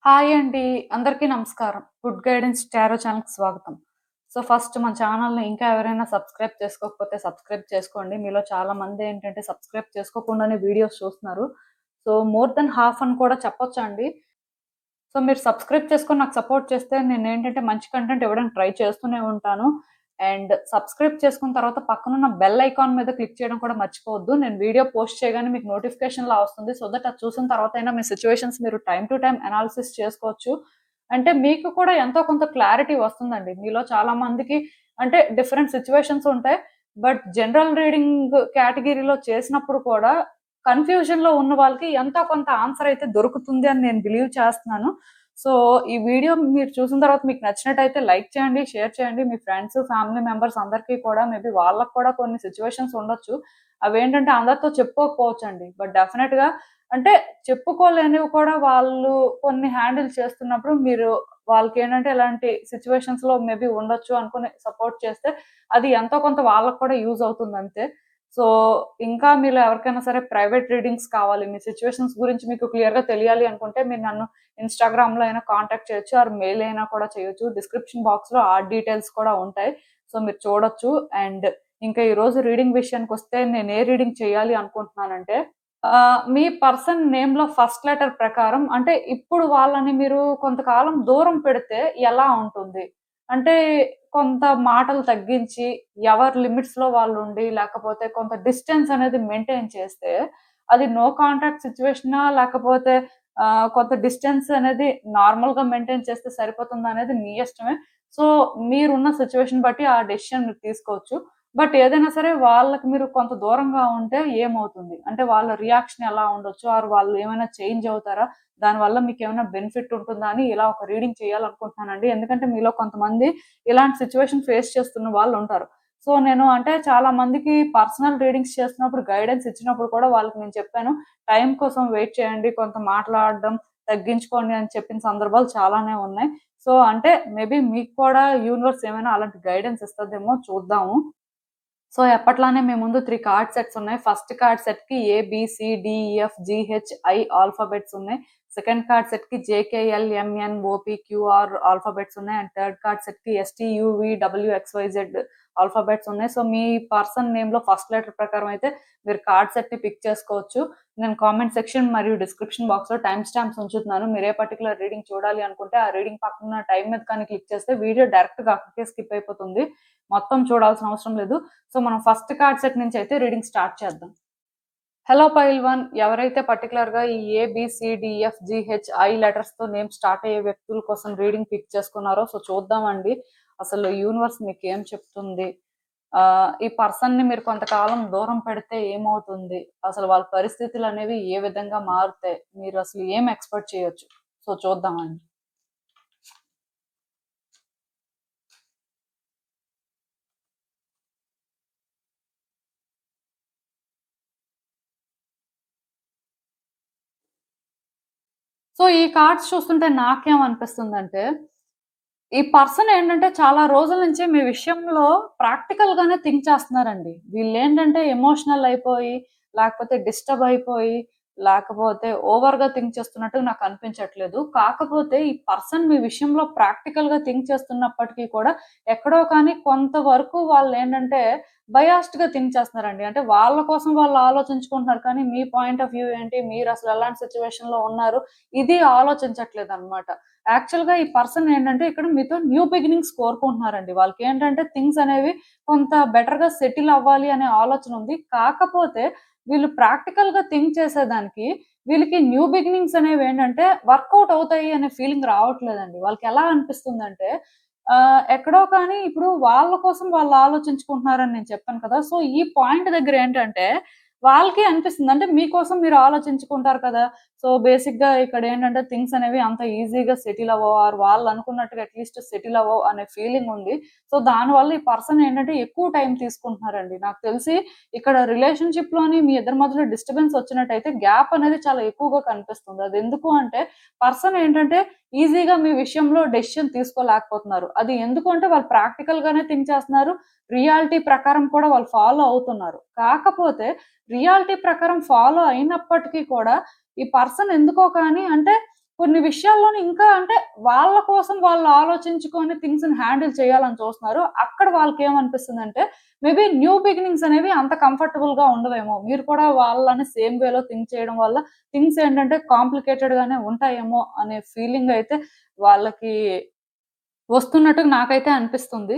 Hi అండి. అందరికీ నమస్కారం. గుడ్ గైడెన్స్ టారో ఛానల్‌కి స్వాగతం. ఫస్ట్ మన ఛానల్‌ని ఇంకా ఎవరైనా సబ్స్క్రైబ్ చేసుకోకపోతే సబ్స్క్రైబ్ చేసుకోండి. మీలో చాలా మంది ఏంటంటే సబ్స్క్రైబ్ చేసుకోకుండానే వీడియోస్ చూస్తున్నారు. మోర్ దెన్ హాఫ్ అని కూడా చెప్పొచ్చండి. మీరు సబ్స్క్రైబ్ చేసుకొని నాకు సపోర్ట్ చేస్తే నేనేంటంటే మంచి కంటెంట్ ఇవ్వడానికి ట్రై చేస్తూనే ఉంటాను. అండ్ సబ్స్క్రైబ్ చేసుకున్న తర్వాత పక్కనున్న బెల్ ఐకాన్ మీద క్లిక్ చేయడం కూడా మర్చిపోవద్దు. నేను వీడియో పోస్ట్ చేయగానే మీకు నోటిఫికేషన్‌లా వస్తుంది. దట్ అది చూసిన తర్వాతైనా మీ సిట్యుయేషన్స్ మీరు టైమ్ టు టైమ్ అనాలిసిస్ చేసుకోవచ్చు. అంటే మీకు కూడా ఎంతో కొంత క్లారిటీ వస్తుందండి. మీలో చాలా మందికి అంటే డిఫరెంట్ సిట్యుయేషన్స్ ఉంటాయి. బట్ జనరల్ రీడింగ్ కేటగిరీలో చేసినప్పుడు కూడా కన్‌ఫ్యూజన్‌లో ఉన్న వాళ్ళకి ఎంతో కొంత ఆన్సర్ అయితే దొరుకుతుంది అని నేను బిలీవ్ చేస్తున్నాను. సో, ఈ వీడియో మీరు చూసిన తర్వాత మీకు నచ్చినట్టయితే లైక్ చేయండి, షేర్ చేయండి. మీ ఫ్రెండ్స్, ఫ్యామిలీ మెంబర్స్ అందరికీ కూడా మేబీ వాళ్ళకి కూడా కొన్ని సిట్యుయేషన్స్ ఉండొచ్చు. అవేంటంటే అందరితో చెప్పుకోకపోవచ్చండి. బట్ డెఫినెట్‌గా అంటే చెప్పుకోలేనివి కూడా వాళ్ళు కొన్ని హ్యాండిల్ చేస్తున్నప్పుడు మీరు వాళ్ళకేంటంటే ఇలాంటి సిట్యుయేషన్స్‌లో మేబీ ఉండొచ్చు అనుకుని సపోర్ట్ చేస్తే అది ఎంతో కొంత వాళ్ళకి కూడా యూజ్ అవుతుందంతే. సో, ఇంకా మీలో ఎవరికైనా సరే ప్రైవేట్ రీడింగ్స్ కావాలి. మీ సిట్యుయేషన్స్ గురించి మీకు క్లియర్‌గా తెలియాలి అనుకుంటే మీరు నన్ను ఇన్‌స్టాగ్రామ్‌లో అయినా కాంటాక్ట్ చేయొచ్చు. ఆర్ మెయిల్ అయినా కూడా చేయొచ్చు. డిస్క్రిప్షన్ బాక్స్‌లో ఆ డీటెయిల్స్ కూడా ఉంటాయి. మీరు చూడొచ్చు. అండ్ ఇంకా ఈరోజు రీడింగ్ విషయానికొస్తే నేను ఏ రీడింగ్ చేయాలి అనుకుంటున్నానంటే మీ పర్సన్ నేమ్‌లో ఫస్ట్ లెటర్ ప్రకారం అంటే ఇప్పుడు వాళ్ళని మీరు కొంతకాలం దూరం పెడితే ఎలా ఉంటుంది? అంటే కొంత మాటలు తగ్గించి, ఎవరి లిమిట్స్‌లో వాళ్ళుండి, లేకపోతే కొంత డిస్టెన్స్ అనేది మెయింటైన్ చేస్తే, అది నో కాంటాక్ట్ సిట్యుయేషనా? లేకపోతే కొంత డిస్టెన్స్ అనేది నార్మల్‌గా మెయింటైన్ చేస్తే సరిపోతుందా అనేది మీ ఇష్టమే. సో, మీరున్న సిట్యుయేషన్ బట్టి ఆ డెసిషన్ మీరు తీసుకోవచ్చు. బట్ ఏదైనా సరే వాళ్ళకి మీరు కొంత దూరంగా ఉంటే ఏమవుతుంది? అంటే వాళ్ళ రియాక్షన్ ఎలా ఉండొచ్చు? ఆర్ వాళ్ళు ఏమైనా చేంజ్ అవుతారా? దానివల్ల మీకేమైనా బెనిఫిట్ ఉంటుందా? అని ఇలా ఒక రీడింగ్ చేయాలనుకుంటున్నానండి. ఎందుకంటే మీలో కొంతమంది ఇలాంటి సిట్యుయేషన్ ఫేస్ చేస్తున్న వాళ్ళుంటారు. నేను అంటే చాలా మందికి పర్సనల్ రీడింగ్స్ చేస్తున్నప్పుడు గైడెన్స్ ఇచ్చినప్పుడు కూడా వాళ్ళకి నేను చెప్పాను. టైం కోసం వెయిట్ చేయండి. కొంత మాట్లాడడం తగ్గించుకోండి అని చెప్పిన సందర్భాలు చాలానే ఉన్నాయి. అంటే మేబీ మీకు కూడా యూనివర్స్ ఏమైనా అలాంటి గైడెన్స్ ఇస్తదేమో చూద్దాము. ఎప్పట్లానే మీ ముందు 3 కార్డ్ సెట్స్ ఉన్నాయి. ఫస్ట్ కార్డ్ సెట్‌కి A, B, C, D, E, F, G, H, I alphabets ఉన్నాయి. సెకండ్ కార్డ్ సెట్‌కి J, K, L, M, N, O, P, Q, R alphabets ఉన్నాయి. అండ్ థర్డ్ కార్డ్ సెట్‌కి S, T, U, V, W, X, Y, Z alphabets ఉన్నాయి. మీ person నేమ్‌లో first letter ప్రకారం అయితే మీరు కార్డ్ సెట్‌ని పిక్ చేసుకోవచ్చు. నేను కామెంట్ సెక్షన్ మరియు డిస్క్రిప్షన్ బాక్స్‌లో టైమ్ స్టాంప్స్ ఉంచుతున్నాను. మీరు ఏ పర్టిక్యులర్ రీడింగ్ చూడాలి అనుకుంటే ఆ రీడింగ్ పక్కన టైమ్ మీద కానీ క్లిక్ చేస్తే వీడియో డైరెక్ట్‌గా అక్కడికే స్కిప్ అయిపోతుంది. మొత్తం చూడాల్సిన అవసరం లేదు. మనం ఫస్ట్ కార్డ్ సెట్ నుంచి అయితే రీడింగ్ స్టార్ట్ చేద్దాం. హలో పైల్వాన్ ఎవరైతే పర్టిక్యులర్‌గా ఈ A, B, C, D, F, G, H, I లెటర్స్‌తో నేమ్ స్టార్ట్ అయ్యే వ్యక్తుల కోసం రీడింగ్ పిక్ చేసుకున్నారో చూద్దామండి. అసలు యూనివర్స్ మీకేం చెప్తుంది? ఈ పర్సన్‌ని మీరు కొంతకాలం దూరం పెడితే ఏమవుతుంది? అసలు వాళ్ళ పరిస్థితులనేవి ఏ విధంగా మారుతాయి? మీరు అసలు ఏం ఎక్స్‌పెక్ట్ చేయొచ్చు? చూద్దామండి. ఈ కార్డ్స్ చూస్తుంటే నాకేమనిపిస్తుందంటే ఈ పర్సన్ ఏంటంటే చాలా రోజుల నుంచి మీ విషయంలో ప్రాక్టికల్‌గానే థింక్ చేస్తున్నారండి. వీళ్ళేంటంటే ఎమోషనల్ అయిపోయి, లేకపోతే డిస్టర్బ్ అయిపోయి, లేకపోతే ఓవర్‌గా థింక్ చేస్తున్నట్టు నాకు అనిపించట్లేదు. కాకపోతే ఈ పర్సన్ మీ విషయంలో ప్రాక్టికల్‌గా థింక్ చేస్తున్నప్పటికీ కూడా ఎక్కడో కానీ కొంతవరకు వాళ్ళేంటంటే బయాస్డ్‌గా థింక్ చేస్తున్నారండి. అంటే వాళ్ళ కోసం వాళ్ళు ఆలోచించుకుంటున్నారు. కానీ మీ పాయింట్ ఆఫ్ వ్యూ ఏంటి? మీరసలు ఎలాంటి సిట్యుయేషన్‌లో ఉన్నారు? ఇది ఆలోచించట్లేదనమాట. యాక్చువల్‌గా ఈ పర్సన్ ఏంటంటే ఇక్కడ మీతో న్యూ బిగినింగ్స్ కోరుకుంటున్నారండి. వాళ్ళకేంటంటే థింగ్స్ అనేవి కొంత బెటర్‌గా సెటిల్ అవ్వాలి అనే ఆలోచన ఉంది. కాకపోతే వీళ్ళు ప్రాక్టికల్‌గా థింక్ చేసేదానికి వీళ్ళకి న్యూ బిగినింగ్స్ అనేవేంటంటే వర్కౌట్ అవుతాయి అనే ఫీలింగ్ రావట్లేదండి. వాళ్ళకెలా అనిపిస్తుందంటే ఎక్కడో కానీ ఇప్పుడు వాళ్ళ కోసం వాళ్ళు ఆలోచించుకుంటున్నారని నేను చెప్పాను కదా! ఈ పాయింట్ దగ్గర ఏంటంటే వాళ్ళకి అనిపిస్తుంది. అంటే మీకోసం మీరు ఆలోచించుకుంటారు కదా! బేసిక్‌గా ఇక్కడేంటంటే థింగ్స్ అనేవి అంత ఈజీగా సెటిల్ అవ్వవు. ఆర్ వాళ్ళనుకున్నట్టుగా అట్‌లీస్ట్ సెటిల్ అవ్వవు అనే ఫీలింగ్ ఉంది. దానివల్ల ఈ పర్సన్ ఏంటంటే ఎక్కువ టైం తీసుకుంటున్నారండి. నాకు తెలిసి ఇక్కడ రిలేషన్‌షిప్‌లోని మీ ఇద్దరి మధ్యలో డిస్టర్బెన్స్ వచ్చినట్టయితే గ్యాప్ అనేది చాలా ఎక్కువగా కనిపిస్తుంది. అదెందుకు అంటే పర్సన్ ఏంటంటే ఈజీగా మీ విషయంలో డెసిషన్ తీసుకోలేకపోతున్నారు. అది ఎందుకు అంటే వాళ్ళు ప్రాక్టికల్‌గానే థింక్ చేస్తున్నారు. రియాలిటీ ప్రకారం కూడా వాళ్ళు ఫాలో అవుతున్నారు. కాకపోతే రియాలిటీ ప్రకారం ఫాలో అయినప్పటికీ కూడా ఈ పర్సన్ ఎందుకో కానీ అంటే కొన్ని విషయాల్లోని ఇంకా అంటే వాళ్ళ కోసం వాళ్ళు ఆలోచించుకొని థింగ్స్‌ని హ్యాండిల్ చేయాలని చూస్తున్నారు. అక్కడ వాళ్ళకేమనిపిస్తుందంటే మేబీ న్యూ బిగినింగ్స్ అనేవి అంత కంఫర్టబుల్‌గా ఉండవేమో. మీరు కూడా వాళ్ళని సేమ్ వేలో థింక్ చేయడం వల్ల థింగ్స్ ఏంటంటే కాంప్లికేటెడ్‌గానే ఉంటాయేమో అనే ఫీలింగ్ అయితే వాళ్ళకి వస్తున్నట్టుగా నాకైతే అనిపిస్తుంది.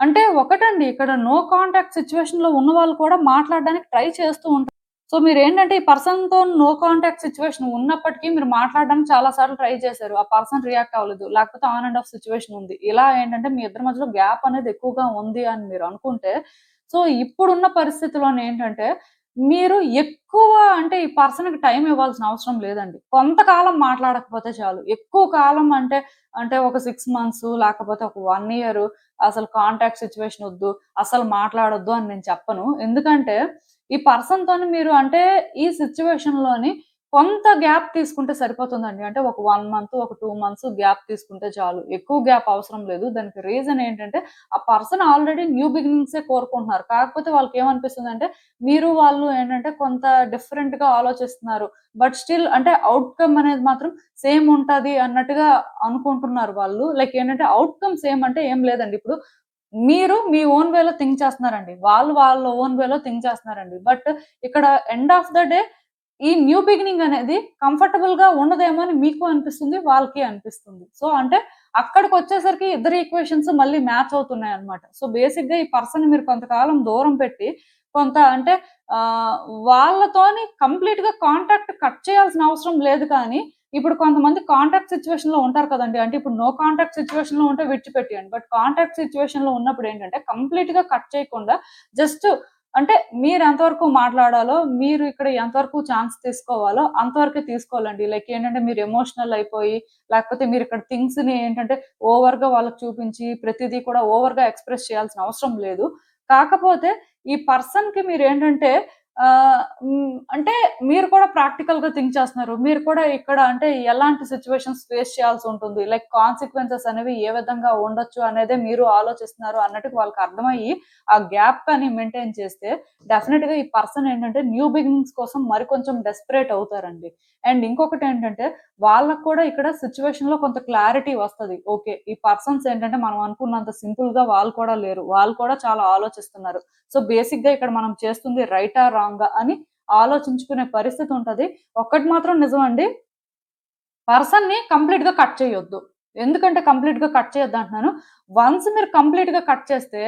అంటే ఒకటండి ఇక్కడ నో కాంటాక్ట్ సిట్యుయేషన్‌లో ఉన్నవాళ్ళు కూడా మాట్లాడడానికి ట్రై చేస్తూ ఉంటారు. సో, మీరేంటంటే ఈ పర్సన్‌తో నో కాంటాక్ట్ సిట్యుయేషన్ ఉన్నప్పటికీ మీరు మాట్లాడడానికి చాలా సార్లు ట్రై చేశారు. ఆ పర్సన్ రియాక్ట్ అవ్వలేదు. లేకపోతే ఆన్ అండ్ ఆఫ్ సిట్యుయేషన్ ఉంది. ఇలా ఏంటంటే మీ ఇద్దరి మధ్యలో గ్యాప్ అనేది ఎక్కువగా ఉంది అని మీరు అనుకుంటే, సో, ఇప్పుడున్న పరిస్థితిలోనేంటంటే మీరు ఎక్కువ అంటే ఈ పర్సన్‌కి టైమ్ ఇవ్వాల్సిన అవసరం లేదండి. కొంతకాలం మాట్లాడకపోతే చాలు. ఎక్కువ కాలం అంటే, అంటే ఒక 6 మంత్స్ లేకపోతే ఒక 1 ఇయర్ అసలు కాంటాక్ట్ సిట్యుయేషన్ ఒద్దు. అసలు మాట్లాడొద్దు అని నేను చెప్పను. ఎందుకంటే ఈ పర్సన్‌తోని మీరు అంటే ఈ సిట్యుయేషన్‌లోని కొంత గ్యాప్ తీసుకుంటే సరిపోతుందండి. అంటే ఒక 1 మంత్, ఒక 2 మంత్స్ గ్యాప్ తీసుకుంటే చాలు. ఎక్కువ గ్యాప్ అవసరం లేదు. దానికి రీజన్ ఏంటంటే ఆ పర్సన్ ఆల్రెడీ న్యూ బిగినింగ్సే కోరుకుంటున్నారు. కాకపోతే వాళ్ళకేమనిపిస్తుందంటే మీరు వాళ్ళు ఏంటంటే కొంత డిఫరెంట్‌గా ఆలోచిస్తున్నారు. బట్ స్టిల్ అంటే ఔట్‌కమ్ అనేది మాత్రం సేమ్ ఉంటది అన్నట్టుగా అనుకుంటున్నారు వాళ్ళు. లైక్ ఏంటంటే ఔట్‌కమ్ సేమ్ అంటే ఏం లేదండి. ఇప్పుడు మీరు మీ ఓన్ వేలో థింక్ చేస్తున్నారండి. వాళ్ళు వాళ్ళ ఓన్ వేలో థింక్ చేస్తున్నారండి. బట్ ఇక్కడ ఎండ్ ఆఫ్ ద డే ఈ న్యూ బిగినింగ్ అనేది కంఫర్టబుల్‌గా ఉండదేమో అని మీకు అనిపిస్తుంది. వాళ్ళకి అనిపిస్తుంది. సో, అంటే అక్కడికొచ్చేసరికి ఇద్దరి ఈక్వేషన్స్ మళ్ళీ మ్యాచ్ అవుతున్నాయన్నమాట. సో, బేసిక్‌గా ఈ పర్సన్‌ని మీరు కొంతకాలం దూరం పెట్టి కొంత అంటే ఆహ్, వాళ్ళతోని కంప్లీట్‌గా కాంటాక్ట్ కట్ చేయాల్సిన అవసరం లేదు కానీ, ఇప్పుడు కొంతమంది కాంటాక్ట్ సిట్యుయేషన్‌లో ఉంటారు కదండీ! అంటే ఇప్పుడు నో కాంటాక్ట్ సిట్యుయేషన్‌లో ఉంటే విడిచిపెట్టేయండి. బట్ కాంటాక్ట్ సిట్యుయేషన్‌లో ఉన్నప్పుడు ఏంటంటే కంప్లీట్‌గా కట్ చేయకుండా జస్ట్ అంటే మీరెంతవరకు మాట్లాడాలో, మీరు ఇక్కడ ఎంతవరకు ఛాన్స్ తీసుకోవాలో అంతవరకే తీసుకోవాలండి. లైక్ ఏంటంటే మీరు ఎమోషనల్ అయిపోయి, లేకపోతే మీరిక్కడ థింగ్స్‌ని ఏంటంటే ఓవర్‌గా వాళ్ళకి చూపించి, ప్రతిదీ కూడా ఓవర్‌గా ఎక్స్‌ప్రెస్ చేయాల్సిన అవసరం లేదు. కాకపోతే ఈ పర్సన్‌కి మీరేంటంటే అంటే మీరు కూడా ప్రాక్టికల్‌గా థింక్ చేస్తున్నారు. మీరు కూడా ఇక్కడ అంటే ఎలాంటి సిట్యుయేషన్స్ ఫేస్ చేయాల్సుంటుంది. లైక్ కాన్సిక్వెన్సెస్ అనేవి ఏ విధంగా ఉండొచ్చు అనేదే మీరు ఆలోచిస్తున్నారు అన్నట్టుగా వాళ్ళకి అర్థమయ్యి, ఆ గ్యాప్ కానీ మెయింటైన్ చేస్తే డెఫినిట్‌గా ఈ పర్సన్ ఏంటంటే న్యూ బిగినింగ్స్ కోసం మరికొంచెం డెస్పరేట్ అవుతారండి. అండ్ ఇంకొకటేంటంటే వాళ్ళకి కూడా ఇక్కడ సిట్యుయేషన్‌లో కొంత క్లారిటీ వస్తది. ఓకే. ఈ పర్సన్స్ ఏంటంటే మనం అనుకున్నంత సింపుల్‌గా వాళ్ళు కూడా లేరు. వాళ్ళు కూడా చాలా ఆలోచిస్తున్నారు. సో, బేసిక్‌గా ఇక్కడ మనం చేస్తుంది రైటా? రాంగా? అని ఆలోచించుకునే పరిస్థితి ఉంటది. ఒక్కటి మాత్రం నిజమండి. పర్సన్‌ని కంప్లీట్‌గా కట్ చేయొద్దు. ఎందుకంటే కంప్లీట్‌గా కట్ చేయొద్దంటున్నాను. వన్స్ మీరు కంప్లీట్‌గా కట్ చేస్తే,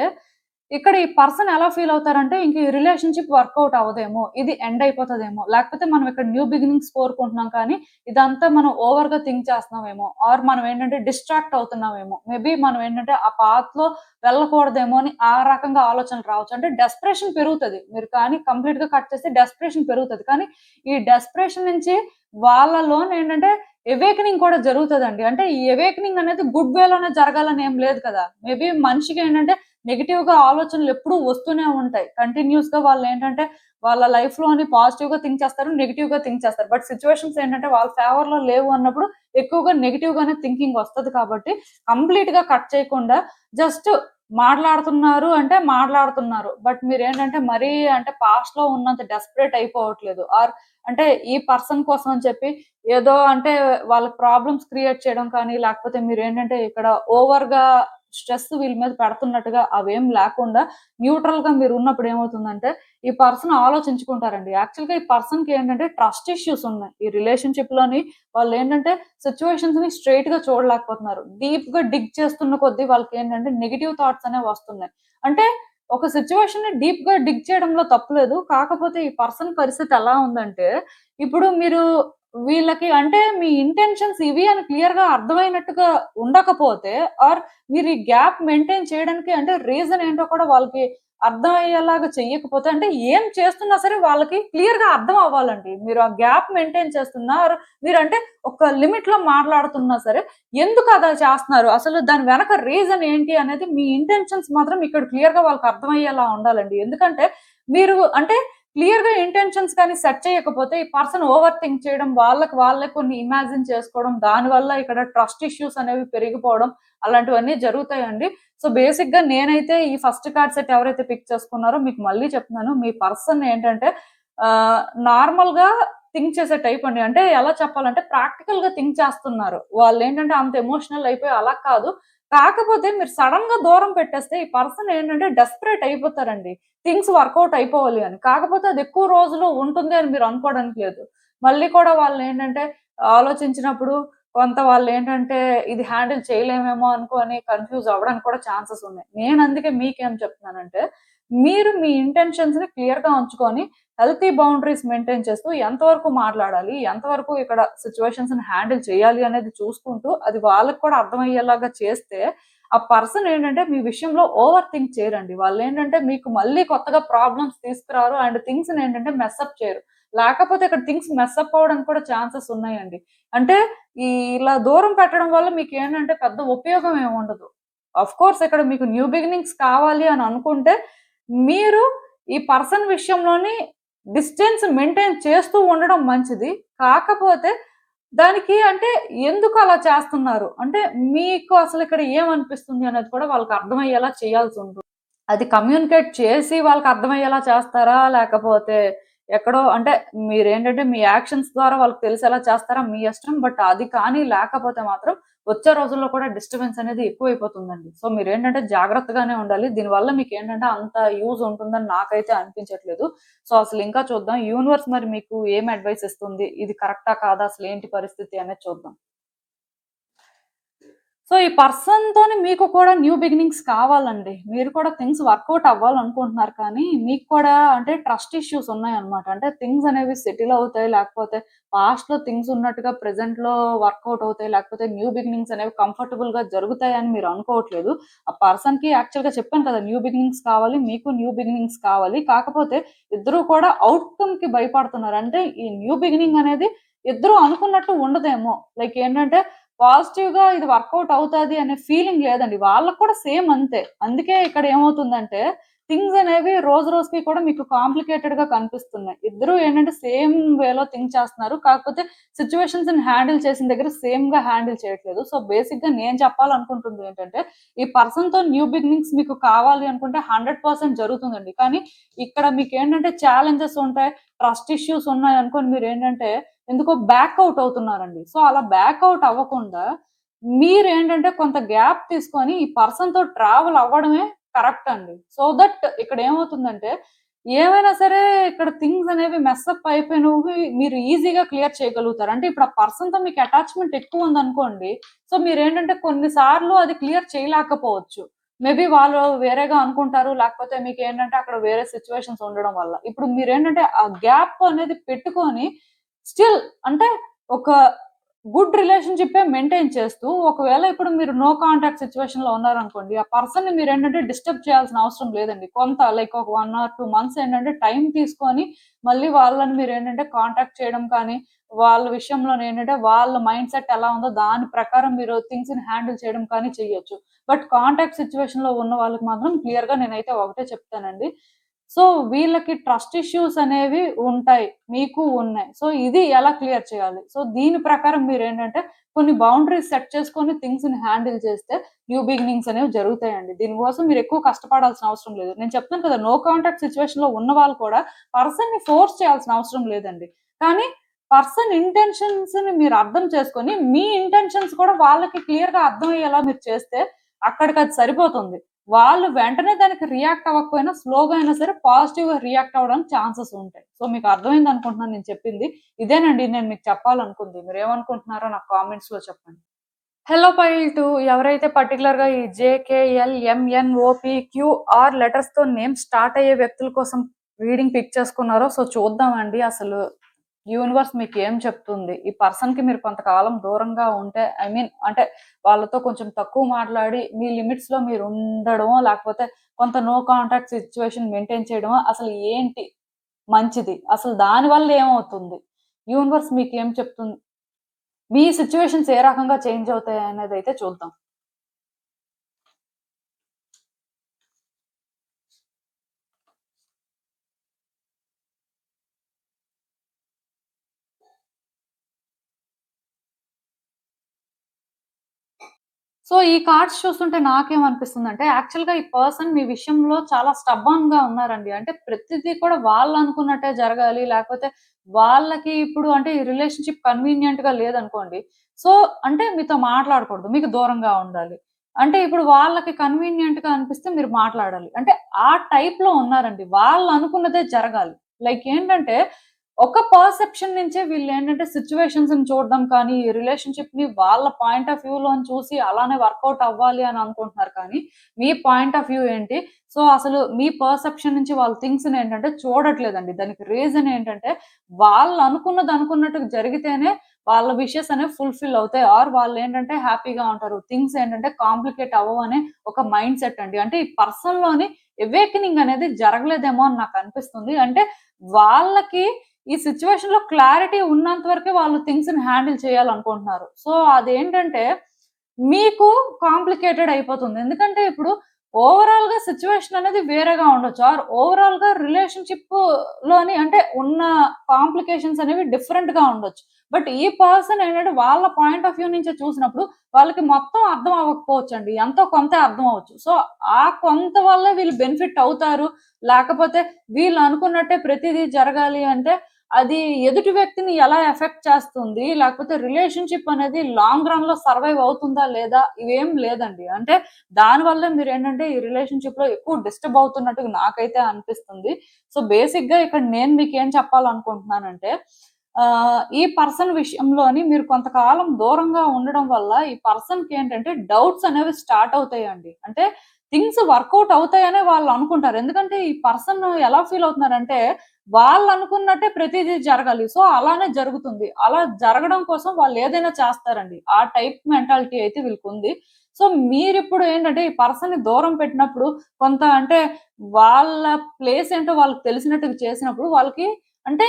ఇక్కడ ఈ పర్సన్ ఎలా ఫీల్ అవుతారంటే, ఇంక ఈ రిలేషన్‌షిప్ వర్కౌట్ అవ్వదేమో, ఇది ఎండ్ అయిపోతదేమో, లేకపోతే మనం ఇక్కడ న్యూ బిగినింగ్స్ కోరుకుంటున్నాం కానీ, ఇదంతా మనం ఓవర్‌గా థింక్ చేస్తున్నామేమో, ఆర్ మనం ఏంటంటే డిస్ట్రాక్ట్ అవుతున్నామేమో, మేబీ మనం ఏంటంటే ఆ పాత్‌లో వెళ్ళకూడదేమో అని ఆ రకంగా ఆలోచనలు రావచ్చు. అంటే డెస్పరేషన్ పెరుగుతది. మీరు కానీ కంప్లీట్‌గా కట్ చేస్తే డెస్పరేషన్ పెరుగుతది. కానీ ఈ డెస్పరేషన్ నుంచి వాళ్ళలోనేంటంటే ఎవేకెనింగ్ కూడా జరుగుతదండి. అంటే ఈ ఎవేకెనింగ్ అనేది గుడ్ వేలోనే జరగాలని ఏం లేదు కదా! మేబీ మనిషికేంటంటే నెగెటివ్‌గా ఆలోచనలెప్పుడూ వస్తూనే ఉంటాయి. కంటిన్యూయస్‌గా వాళ్ళేంటంటే వాళ్ళ లైఫ్‌లోని పాజిటివ్‌గా థింక్ చేస్తారు. నెగెటివ్‌గా థింక్ చేస్తారు. బట్ సిట్యుయేషన్స్ ఏంటంటే వాళ్ళ ఫేవర్‌లో లేవు అన్నప్పుడు ఎక్కువగా నెగెటివ్‌గానే థింకింగ్ వస్తది కాబట్టి కంప్లీట్‌గా కట్ చేయకుండా జస్ట్ మాట్లాడుతున్నారు అంటే మాట్లాడుతున్నారు. బట్ మీరేంటంటే మరీ అంటే పాస్ట్‌లో ఉన్నంత డెస్పరేట్ అయిపోవట్లేదు. ఆర్ అంటే ఈ పర్సన్ కోసం అని చెప్పి ఏదో అంటే వాళ్ళకి ప్రాబ్లమ్స్ క్రియేట్ చేయడం కానీ, లేకపోతే మీరేంటంటే ఇక్కడ ఓవర్‌గా స్ట్రెస్ వీళ్ళ మీద పెడుతున్నట్టుగా అవేం లేకుండా న్యూట్రల్‌గా మీరున్నప్పుడు ఏమవుతుందంటే, ఈ పర్సన్ ఆలోచించుకుంటారండి. యాక్చువల్‌గా ఈ పర్సన్‌కి ఏంటంటే ట్రస్ట్ ఇష్యూస్ ఉన్నాయి. ఈ రిలేషన్‌షిప్‌లోని వాళ్ళేంటంటే సిట్యుయేషన్స్‌ని స్ట్రెయిట్‌గా చూడలేకపోతున్నారు. డీప్‌గా డిగ్ చేస్తున్న కొద్దీ వాళ్ళకేంటంటే నెగెటివ్ థాట్స్ అనేవి వస్తున్నాయి. అంటే ఒక సిట్యుయేషన్‌ని డీప్‌గా డిగ్ చేయడంలో తప్పు లేదు. కాకపోతే ఈ పర్సన్ పరిస్థితి ఎలా ఉందంటే, ఇప్పుడు మీరు వీళ్ళకి అంటే మీ ఇంటెన్షన్స్ ఇవి అని క్లియర్‌గా అర్థమైనట్టుగా ఉండకపోతే ఆర్ మీరు ఈ గ్యాప్ మెయింటైన్ చేయడానికి అంటే రీజన్ ఏంటో కూడా వాళ్ళకి అర్థమయ్యేలాగా చెయ్యకపోతే అంటే ఏం చేస్తున్నా సరే వాళ్ళకి క్లియర్‌గా అర్థం అవ్వాలండి. మీరు ఆ గ్యాప్ మెయింటైన్ చేస్తున్నా ఆర్ మీరంటే ఒక లిమిట్‌లో మాట్లాడుతున్నా సరే ఎందుకు అలా చేస్తున్నారు? అసలు దాని వెనక రీజన్ ఏంటి అనేది మీ ఇంటెన్షన్స్ మాత్రం ఇక్కడ క్లియర్‌గా వాళ్ళకి అర్థమయ్యేలా ఉండాలండి. ఎందుకంటే మీరు అంటే క్లియర్‌గా ఇంటెన్షన్స్ కానీ సెట్ చేయకపోతే ఈ పర్సన్ ఓవర్ థింక్ చేయడం, వాళ్ళకి వాళ్ళే కొన్ని ఇమాజిన్ చేసుకోవడం, దానివల్ల ఇక్కడ ట్రస్ట్ ఇష్యూస్ అనేవి పెరిగిపోవడం అలాంటివన్నీ జరుగుతాయండి. సో, బేసిక్‌గా నేనైతే ఈ ఫస్ట్ కార్డ్ సెట్ ఎవరైతే పిక్ చేసుకున్నారో మీకు మళ్ళీ చెప్తున్నాను. మీ పర్సన్ ఏంటంటే నార్మల్‌గా థింక్ చేసే టైప్ అండి. అంటే ఎలా చెప్పాలంటే ప్రాక్టికల్ గా థింక్ చేస్తున్నారు. వాళ్ళు ఏంటంటే అంత ఎమోషనల్ అయిపోయి అలా కాదు. కాకపోతే మీరు సడన్ గా దూరం పెట్టేస్తే ఈ పర్సన్ ఏంటంటే డెస్పరేట్ అయిపోతారండి. థింగ్స్ వర్కౌట్ అయిపోవాలి అని. కాకపోతే అది ఎక్కువ రోజులు ఉంటుంది అని మీరు అనుకోవడానికి లేదు. మళ్ళీ కూడా వాళ్ళు ఏంటంటే ఆలోచించినప్పుడు కొంత వాళ్ళు ఏంటంటే ఇది హ్యాండిల్ చేయలేమేమో అనుకోని కన్‌ఫ్యూజ్ అవ్వడానికి కూడా ఛాన్సెస్ ఉన్నాయి. నేను అందుకే మీకేం చెప్తున్నానంటే, మీరు మీ ఇంటెన్షన్స్‌ని క్లియర్‌గా ఉంచుకొని హెల్తీ బౌండరీస్ మెయింటైన్ చేస్తూ ఎంతవరకు మాట్లాడాలి, ఎంతవరకు ఇక్కడ సిట్యుయేషన్స్‌ని హ్యాండిల్ చేయాలి అనేది చూసుకుంటూ, అది వాళ్ళకి కూడా అర్థమయ్యేలాగా చేస్తే, ఆ పర్సన్ ఏంటంటే మీ విషయంలో ఓవర్ థింక్ చేయరండి. వాళ్ళేంటంటే మీకు మళ్ళీ కొత్తగా ప్రాబ్లమ్స్ తీసుకురారు అండ్ థింగ్స్‌ని ఏంటంటే మెస్సప్ చేయరు. లేకపోతే ఇక్కడ థింగ్స్ మెస్సప్ అవ్వడానికి కూడా ఛాన్సెస్ ఉన్నాయండి. అంటే ఇలా దూరం పెట్టడం వల్ల మీకేంటంటే పెద్ద ఉపయోగం ఏమి ఉండదు. ఆఫ్‌కోర్స్ ఇక్కడ మీకు న్యూ బిగినింగ్స్ కావాలి అని అనుకుంటే, మీరు ఈ పర్సన్ విషయంలోని డిస్టెన్స్ మెయింటైన్ చేస్తూ ఉండడం మంచిది. కాకపోతే దానికి అంటే ఎందుకు అలా చేస్తున్నారు? అంటే మీకు అసలు ఇక్కడ ఏమనిపిస్తుంది అనేది కూడా వాళ్ళకి అర్థమయ్యేలా చేయాల్సుంటుంది. అది కమ్యూనికేట్ చేసి వాళ్ళకి అర్థమయ్యేలా చేస్తారా? లేకపోతే ఎక్కడో అంటే మీరేంటంటే మీ యాక్షన్స్ ద్వారా వాళ్ళకి తెలిసేలా చేస్తారా మీ ఇష్టం. బట్ అది కానీ లేకపోతే మాత్రం వచ్చే రోజుల్లో కూడా డిస్టర్బెన్స్ అనేది ఎక్కువైపోతుందండి. సో మీరేంటంటే జాగ్రత్తగానే ఉండాలి. దీనివల్ల మీకేంటంటే అంత యూజ్ ఉంటుందని నాకైతే అనిపించట్లేదు. సో అసలు ఇంకా చూద్దాం. యూనివర్స్ మరి మీకు ఏం అడ్వైస్ ఇస్తుంది? ఇది కరెక్టా కాదా? అసలు ఏంటి పరిస్థితి అనేది చూద్దాం. సో, ఈ పర్సన్‌తోని మీకు కూడా న్యూ బిగినింగ్స్ కావాలండి. మీరు కూడా థింగ్స్ వర్కౌట్ అవ్వాలనుకుంటున్నారు కానీ, మీకు కూడా అంటే ట్రస్ట్ ఇష్యూస్ ఉన్నాయన్నమాట. అంటే థింగ్స్ అనేవి సెటిల్ అవుతాయి. లేకపోతే పాస్ట్‌లో థింగ్స్ ఉన్నట్టుగా ప్రెజెంట్‌లో వర్కౌట్ అవుతాయి. లేకపోతే న్యూ బిగినింగ్స్ అనేవి కంఫర్టబుల్‌గా జరుగుతాయని మీరు అనుకోవట్లేదు. ఆ పర్సన్‌కి యాక్చువల్‌గా చెప్పాను కదా! న్యూ బిగినింగ్స్ కావాలి. మీకు న్యూ బిగినింగ్స్ కావాలి. కాకపోతే ఇద్దరు కూడా ఔట్‌కమ్‌కి భయపడుతున్నారు. అంటే ఈ న్యూ బిగినింగ్ అనేది ఇద్దరు అనుకున్నట్టు ఉండదేమో. లైక్ ఏంటంటే పాజిటివ్‌గా ఇది వర్కౌట్ అవుతది అనే ఫీలింగ్ లేదండి. వాళ్ళకి కూడా సేమ్ అంతే. అందుకే ఇక్కడ ఏమవుతుందంటే థింగ్స్ అనేవి రోజు రోజుకి కూడా మీకు కాంప్లికేటెడ్‌గా కనిపిస్తున్నాయి. ఇద్దరు ఏంటంటే సేమ్ వేలో థింక్ చేస్తున్నారు. కాకపోతే సిట్యుయేషన్స్‌ని హ్యాండిల్ చేసిన దగ్గర సేమ్‌గా హ్యాండిల్ చేయట్లేదు. సో, బేసిక్‌గా నేను చెప్పాలనుకుంటుంది ఏంటంటే ఈ పర్సన్‌తో న్యూ బిగినింగ్స్ మీకు కావాలి అనుకుంటే 100% జరుగుతుందండి. కానీ ఇక్కడ మీకేంటంటే ఛాలెంజెస్ ఉంటాయి. ట్రస్ట్ ఇష్యూస్ ఉన్నాయనుకోని మీరేంటంటే ఎందుకో బ్యాక్ ఔట్ అవుతున్నారండి. సో, అలా బ్యాక్ ఔట్ అవ్వకుండా మీరేంటంటే కొంత గ్యాప్ తీసుకొని ఈ పర్సన్‌తో ట్రావెల్ అవ్వడమే కరెక్ట్ అండి. సో దట్ ఇక్కడ ఏమవుతుందంటే ఏమైనా సరే ఇక్కడ థింగ్స్ అనేవి మెస్సప్ అయిపోయినవి మీరు ఈజీగా క్లియర్ చేయగలుగుతారు. అంటే ఇప్పుడు ఆ పర్సన్‌తో మీకు అటాచ్‌మెంట్ ఎక్కువ ఉందనుకోండి. సో, మీరేంటంటే కొన్ని సార్లు అది క్లియర్ చేయలేకపోవచ్చు. మేబీ వాళ్ళు వేరేగా అనుకుంటారు. లేకపోతే మీకేంటంటే అక్కడ వేరే సిట్యుయేషన్స్ ఉండడం వల్ల. ఇప్పుడు మీరేంటంటే ఆ గ్యాప్ అనేది పెట్టుకొని స్టిల్ అంటే ఒక గుడ్ రిలేషన్‌షిప్పే మెయింటైన్ చేస్తూ, ఒకవేళ ఇప్పుడు మీరు నో కాంటాక్ట్ సిట్యుయేషన్‌లో ఉన్నారనుకోండి, ఆ పర్సన్‌ని మీరేంటంటే డిస్టర్బ్ చేయాల్సిన అవసరం లేదండి. కొంత లైక్ ఒక 1 ఆర్ 2 మంత్స్ ఏంటంటే టైం తీసుకొని, మళ్ళీ వాళ్ళని మీరేంటంటే కాంటాక్ట్ చేయడం కానీ, వాళ్ళ విషయంలోనేంటంటే వాళ్ళ మైండ్ సెట్ ఎలా ఉందో దాని ప్రకారం మీరు థింగ్స్‌ని హ్యాండిల్ చేయడం కానీ చెయ్యొచ్చు. బట్ కాంటాక్ట్ సిట్యుయేషన్‌లో ఉన్న వాళ్ళకి మాత్రం క్లియర్‌గా నేనైతే ఒకటే చెప్తానండి. సో, వీళ్ళకి ట్రస్ట్ ఇష్యూస్ అనేవి ఉంటాయి. మీకు ఉన్నాయి. సో, ఇది ఎలా క్లియర్ చేయాలి? సో, దీని ప్రకారం మీరేంటంటే కొన్ని బౌండరీస్ సెట్ చేసుకొని థింగ్స్‌ని హ్యాండిల్ చేస్తే న్యూ బిగినింగ్స్ అనేవి జరుగుతాయండి. దీనికోసం మీరెక్కువ కష్టపడాల్సిన అవసరం లేదు. నేను చెప్తాను కదా! నో కాంటాక్ట్ సిట్యుయేషన్‌లో ఉన్నవాళ్ళు కూడా పర్సన్‌ని ఫోర్స్ చేయాల్సిన అవసరం లేదండి. కానీ పర్సన్ ఇంటెన్షన్స్‌ని మీరు అర్థం చేసుకొని, మీ ఇంటెన్షన్స్ కూడా వాళ్ళకి క్లియర్‌గా అర్థమయ్యేలా మీరు చేస్తే అక్కడికది సరిపోతుంది. వాళ్ళు వెంటనే దానికి రియాక్ట్ అవ్వకపోయినా స్లోగా అయినా సరే పాజిటివ్‌గా రియాక్ట్ అవ్వడానికి ఛాన్సెస్ ఉంటాయి. సో, మీకు అర్థమైందనుకుంటున్నాను నేను చెప్పింది. ఇదేనండి నేను మీకు చెప్పాలనుకుంది. మీరేమనుకుంటున్నారో నాకు కామెంట్స్‌లో చెప్పండి. హెల్లో పైల్ 2 ఎవరైతే పర్టిక్యులర్‌గా ఈ జేకేఎల్, ఎంఎన్ఓపి, క్యూఆర్ లెటర్స్‌తో నేమ్ స్టార్ట్ అయ్యే వ్యక్తుల కోసం రీడింగ్ పిక్ చేసుకున్నారో సో, చూద్దామండి అసలు యూనివర్స్ మీకేం చెప్తుంది? ఈ పర్సన్‌కి మీరు కొంతకాలం దూరంగా ఉంటే ఐ మీన్ అంటే వాళ్ళతో కొంచెం తక్కువ మాట్లాడి మీ లిమిట్స్‌లో మీరు ఉండడమో, లేకపోతే కొంత నో కాంటాక్ట్ సిట్యుయేషన్ మెయింటైన్ చేయడమో అసలు ఏంటి మంచిది? అసలు దానివల్ల ఏమవుతుంది? యూనివర్స్ మీకేం చెప్తుంది? మీ సిట్యుయేషన్స్ ఏ రకంగా చేంజ్ అవుతాయనేదైతే చూద్దాం. సో, ఈ కార్డ్స్ చూస్తుంటే నాకేమనిపిస్తుందంటే, యాక్చువల్‌గా ఈ పర్సన్ మీ విషయంలో చాలా స్టబర్న్‌గా ఉన్నారండి. అంటే ప్రతిదీ కూడా వాళ్ళనుకున్నట్టే జరగాలి. లేకపోతే వాళ్ళకి ఇప్పుడు అంటే ఈ రిలేషన్‌షిప్ కన్వీనియంట్‌గా లేదనుకోండి. సో, అంటే మీతో మాట్లాడకూడదు. మీకు దూరంగా ఉండాలి. అంటే ఇప్పుడు వాళ్ళకి కన్వీనియంట్‌గా అనిపిస్తే మీరు మాట్లాడాలి. అంటే ఆ టైప్‌లో ఉన్నారండి. వాళ్ళనుకున్నదే జరగాలి. లైక్ ఏంటంటే ఒక పర్సెప్షన్ నుంచే వీళ్ళేంటంటే సిట్యుయేషన్స్‌ని చూడడం కానీ, ఈ రిలేషన్‌షిప్‌ని వాళ్ళ పాయింట్ ఆఫ్ వ్యూలోని చూసి అలానే వర్కౌట్ అవ్వాలి అని అనుకుంటున్నారు కానీ, మీ పాయింట్ ఆఫ్ వ్యూ ఏంటి? సో, అసలు మీ పర్సెప్షన్ నుంచి వాళ్ళ థింగ్స్‌ని ఏంటంటే చూడట్లేదండి. దానికి రీజన్ ఏంటంటే, వాళ్ళు అనుకున్నది అనుకున్నట్టుగా జరిగితేనే వాళ్ళ విషెస్ అనేవి ఫుల్‌ఫిల్ అవుతాయి. ఆర్ వాళ్ళేంటంటే హ్యాపీగా ఉంటారు. థింగ్స్ ఏంటంటే కాంప్లికేట్ అవ్వవనే ఒక మైండ్ సెట్ అండి. అంటే ఈ పర్సన్‌లోని అవేకెనింగ్ అనేది జరగలేదేమో అని నాకనిపిస్తుంది. అంటే వాళ్ళకి ఈ సిట్యుయేషన్‌లో క్లారిటీ ఉన్నంత వరకే వాళ్ళు థింగ్స్‌ని హ్యాండిల్ చేయాలనుకుంటున్నారు. సో, అదేంటంటే మీకు కాంప్లికేటెడ్ అయిపోతుంది. ఎందుకంటే ఇప్పుడు ఓవరాల్‌గా సిట్యుయేషన్ అనేది వేరేగా ఉండొచ్చు. ఆర్ ఓవరాల్‌గా రిలేషన్‌షిప్‌లోని అంటే ఉన్న కాంప్లికేషన్స్ అనేవి డిఫరెంట్‌గా ఉండొచ్చు. బట్ ఈ పర్సన్ ఏంటంటే వాళ్ళ పాయింట్ ఆఫ్ వ్యూ నుంచి చూసినప్పుడు వాళ్ళకి మొత్తం అర్థం అవ్వకపోవచ్చండి. ఎంతో కొంతే అర్థం అవ్వచ్చు. సో, ఆ కొంత వల్లే వీళ్ళు బెనిఫిట్ అవుతారు. లేకపోతే వీళ్ళు అనుకున్నట్టే ప్రతిదీ జరగాలి అంటే అది ఎదుటి వ్యక్తిని ఎలా ఎఫెక్ట్ చేస్తుంది? లేకపోతే రిలేషన్‌షిప్ అనేది లాంగ్ రన్‌లో సర్వైవ్ అవుతుందా? లేదా? ఇవేం లేదండి. అంటే దానివల్లే మీరేంటంటే ఈ రిలేషన్‌షిప్‌లో ఎక్కువ డిస్టర్బ్ అవుతున్నట్టుగా నాకైతే అనిపిస్తుంది. సో, బేసిక్‌గా ఇక్కడ నేను మీకేం చెప్పాలనుకుంటున్నానంటే ఈ పర్సన్ విషయంలోని మీరు కొంతకాలం దూరంగా ఉండడం వల్ల ఈ పర్సన్‌కేంటంటే డౌట్స్ అనేవి స్టార్ట్ అవుతాయండి. అంటే థింగ్స్ వర్కౌట్ అవుతాయనే వాళ్ళు అనుకుంటారు. ఎందుకంటే ఈ పర్సన్ ఎలా ఫీల్ అవుతున్నారంటే వాళ్ళనుకున్నట్టే ప్రతీదీ జరగాలి. సో, అలానే జరుగుతుంది. అలా జరగడం కోసం వాళ్ళేదైనా చేస్తారండి. ఆ టైప్ మెంటాలిటీ అయితే వీళ్ళకుంది. సో, మీరిప్పుడు ఏంటంటే, ఈ పర్సన్‌ని దూరం పెట్టినప్పుడు కొంత అంటే, వాళ్ళ ప్లేస్ ఏంటో వాళ్ళకి తెలిసినట్టుగా చేసినప్పుడు వాళ్ళకి అంటే,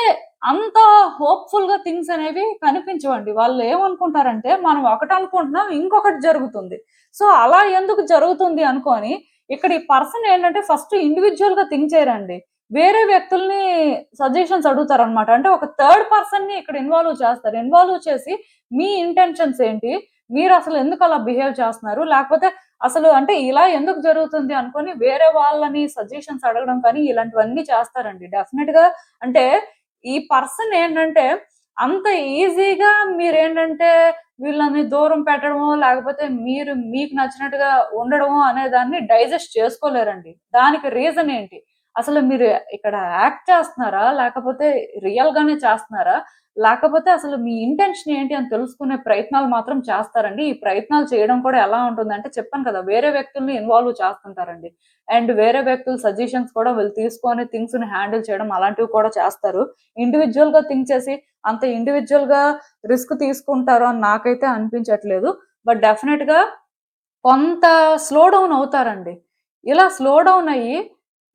అంత హోప్‌ఫుల్‌గా థింగ్స్ అనేవి కనిపించవండి. వాళ్ళేమనుకుంటారంటే, మనం ఒకటనుకుంటున్నాం, ఇంకొకటి జరుగుతుంది. సో, అలా ఎందుకు జరుగుతుంది అనుకోని, ఇక్కడ ఈ పర్సన్ ఏంటంటే, ఫస్ట్ ఇండివిడ్యుయల్‌గా థింక్ చేయరండి. వేరే వ్యక్తుల్ని సజెషన్స్ అడుగుతారనమాట. అంటే ఒక థర్డ్ పర్సన్‌ని ఇక్కడ ఇన్వాల్వ్ చేస్తారు. ఇన్వాల్వ్ చేసి మీ ఇంటెన్షన్స్ ఏంటి? మీరసలు ఎందుకలా బిహేవ్ చేస్తున్నారు? లేకపోతే అసలు అంటే ఇలా ఎందుకు జరుగుతుంది అనుకోని వేరే వాళ్ళని సజెషన్స్ అడగడం కానీ ఇలాంటివన్నీ చేస్తారండి. డెఫినిట్‌గా అంటే ఈ పర్సన్ ఏంటంటే అంత ఈజీగా మీరేంటంటే వీళ్ళని దూరం పెట్టడమో, లేకపోతే మీరు మీకు నచ్చినట్టుగా ఉండడమో అనే దాన్ని డైజెస్ట్ చేసుకోలేరండి. దానికి రీజన్ ఏంటి? అసలు మీరు ఇక్కడ యాక్ట్ చేస్తున్నారా? లేకపోతే రియల్‌గానే చేస్తున్నారా? లేకపోతే అసలు మీ ఇంటెన్షన్ ఏంటి అని తెలుసుకునే ప్రయత్నాలు మాత్రం చేస్తారండి. ఈ ప్రయత్నాలు చేయడం కూడా ఎలా ఉంటుందంటే చెప్పాను కదా! వేరే వ్యక్తుల్ని ఇన్వాల్వ్ చేస్తుంటారండి. అండ్ వేరే వ్యక్తుల సజెషన్స్ కూడా వీళ్ళు తీసుకొని థింగ్స్‌ని హ్యాండిల్ చేయడం అలాంటివి కూడా చేస్తారు. ఇండివిడ్యుయల్‌గా థింక్ చేసి అంత ఇండివిడ్యుయల్‌గా రిస్క్ తీసుకుంటారు అని నాకైతే అనిపించట్లేదు. బట్ డెఫినెట్‌గా కొంత స్లో డౌన్ అవుతారండి. ఇలా స్లో డౌన్ అయ్యి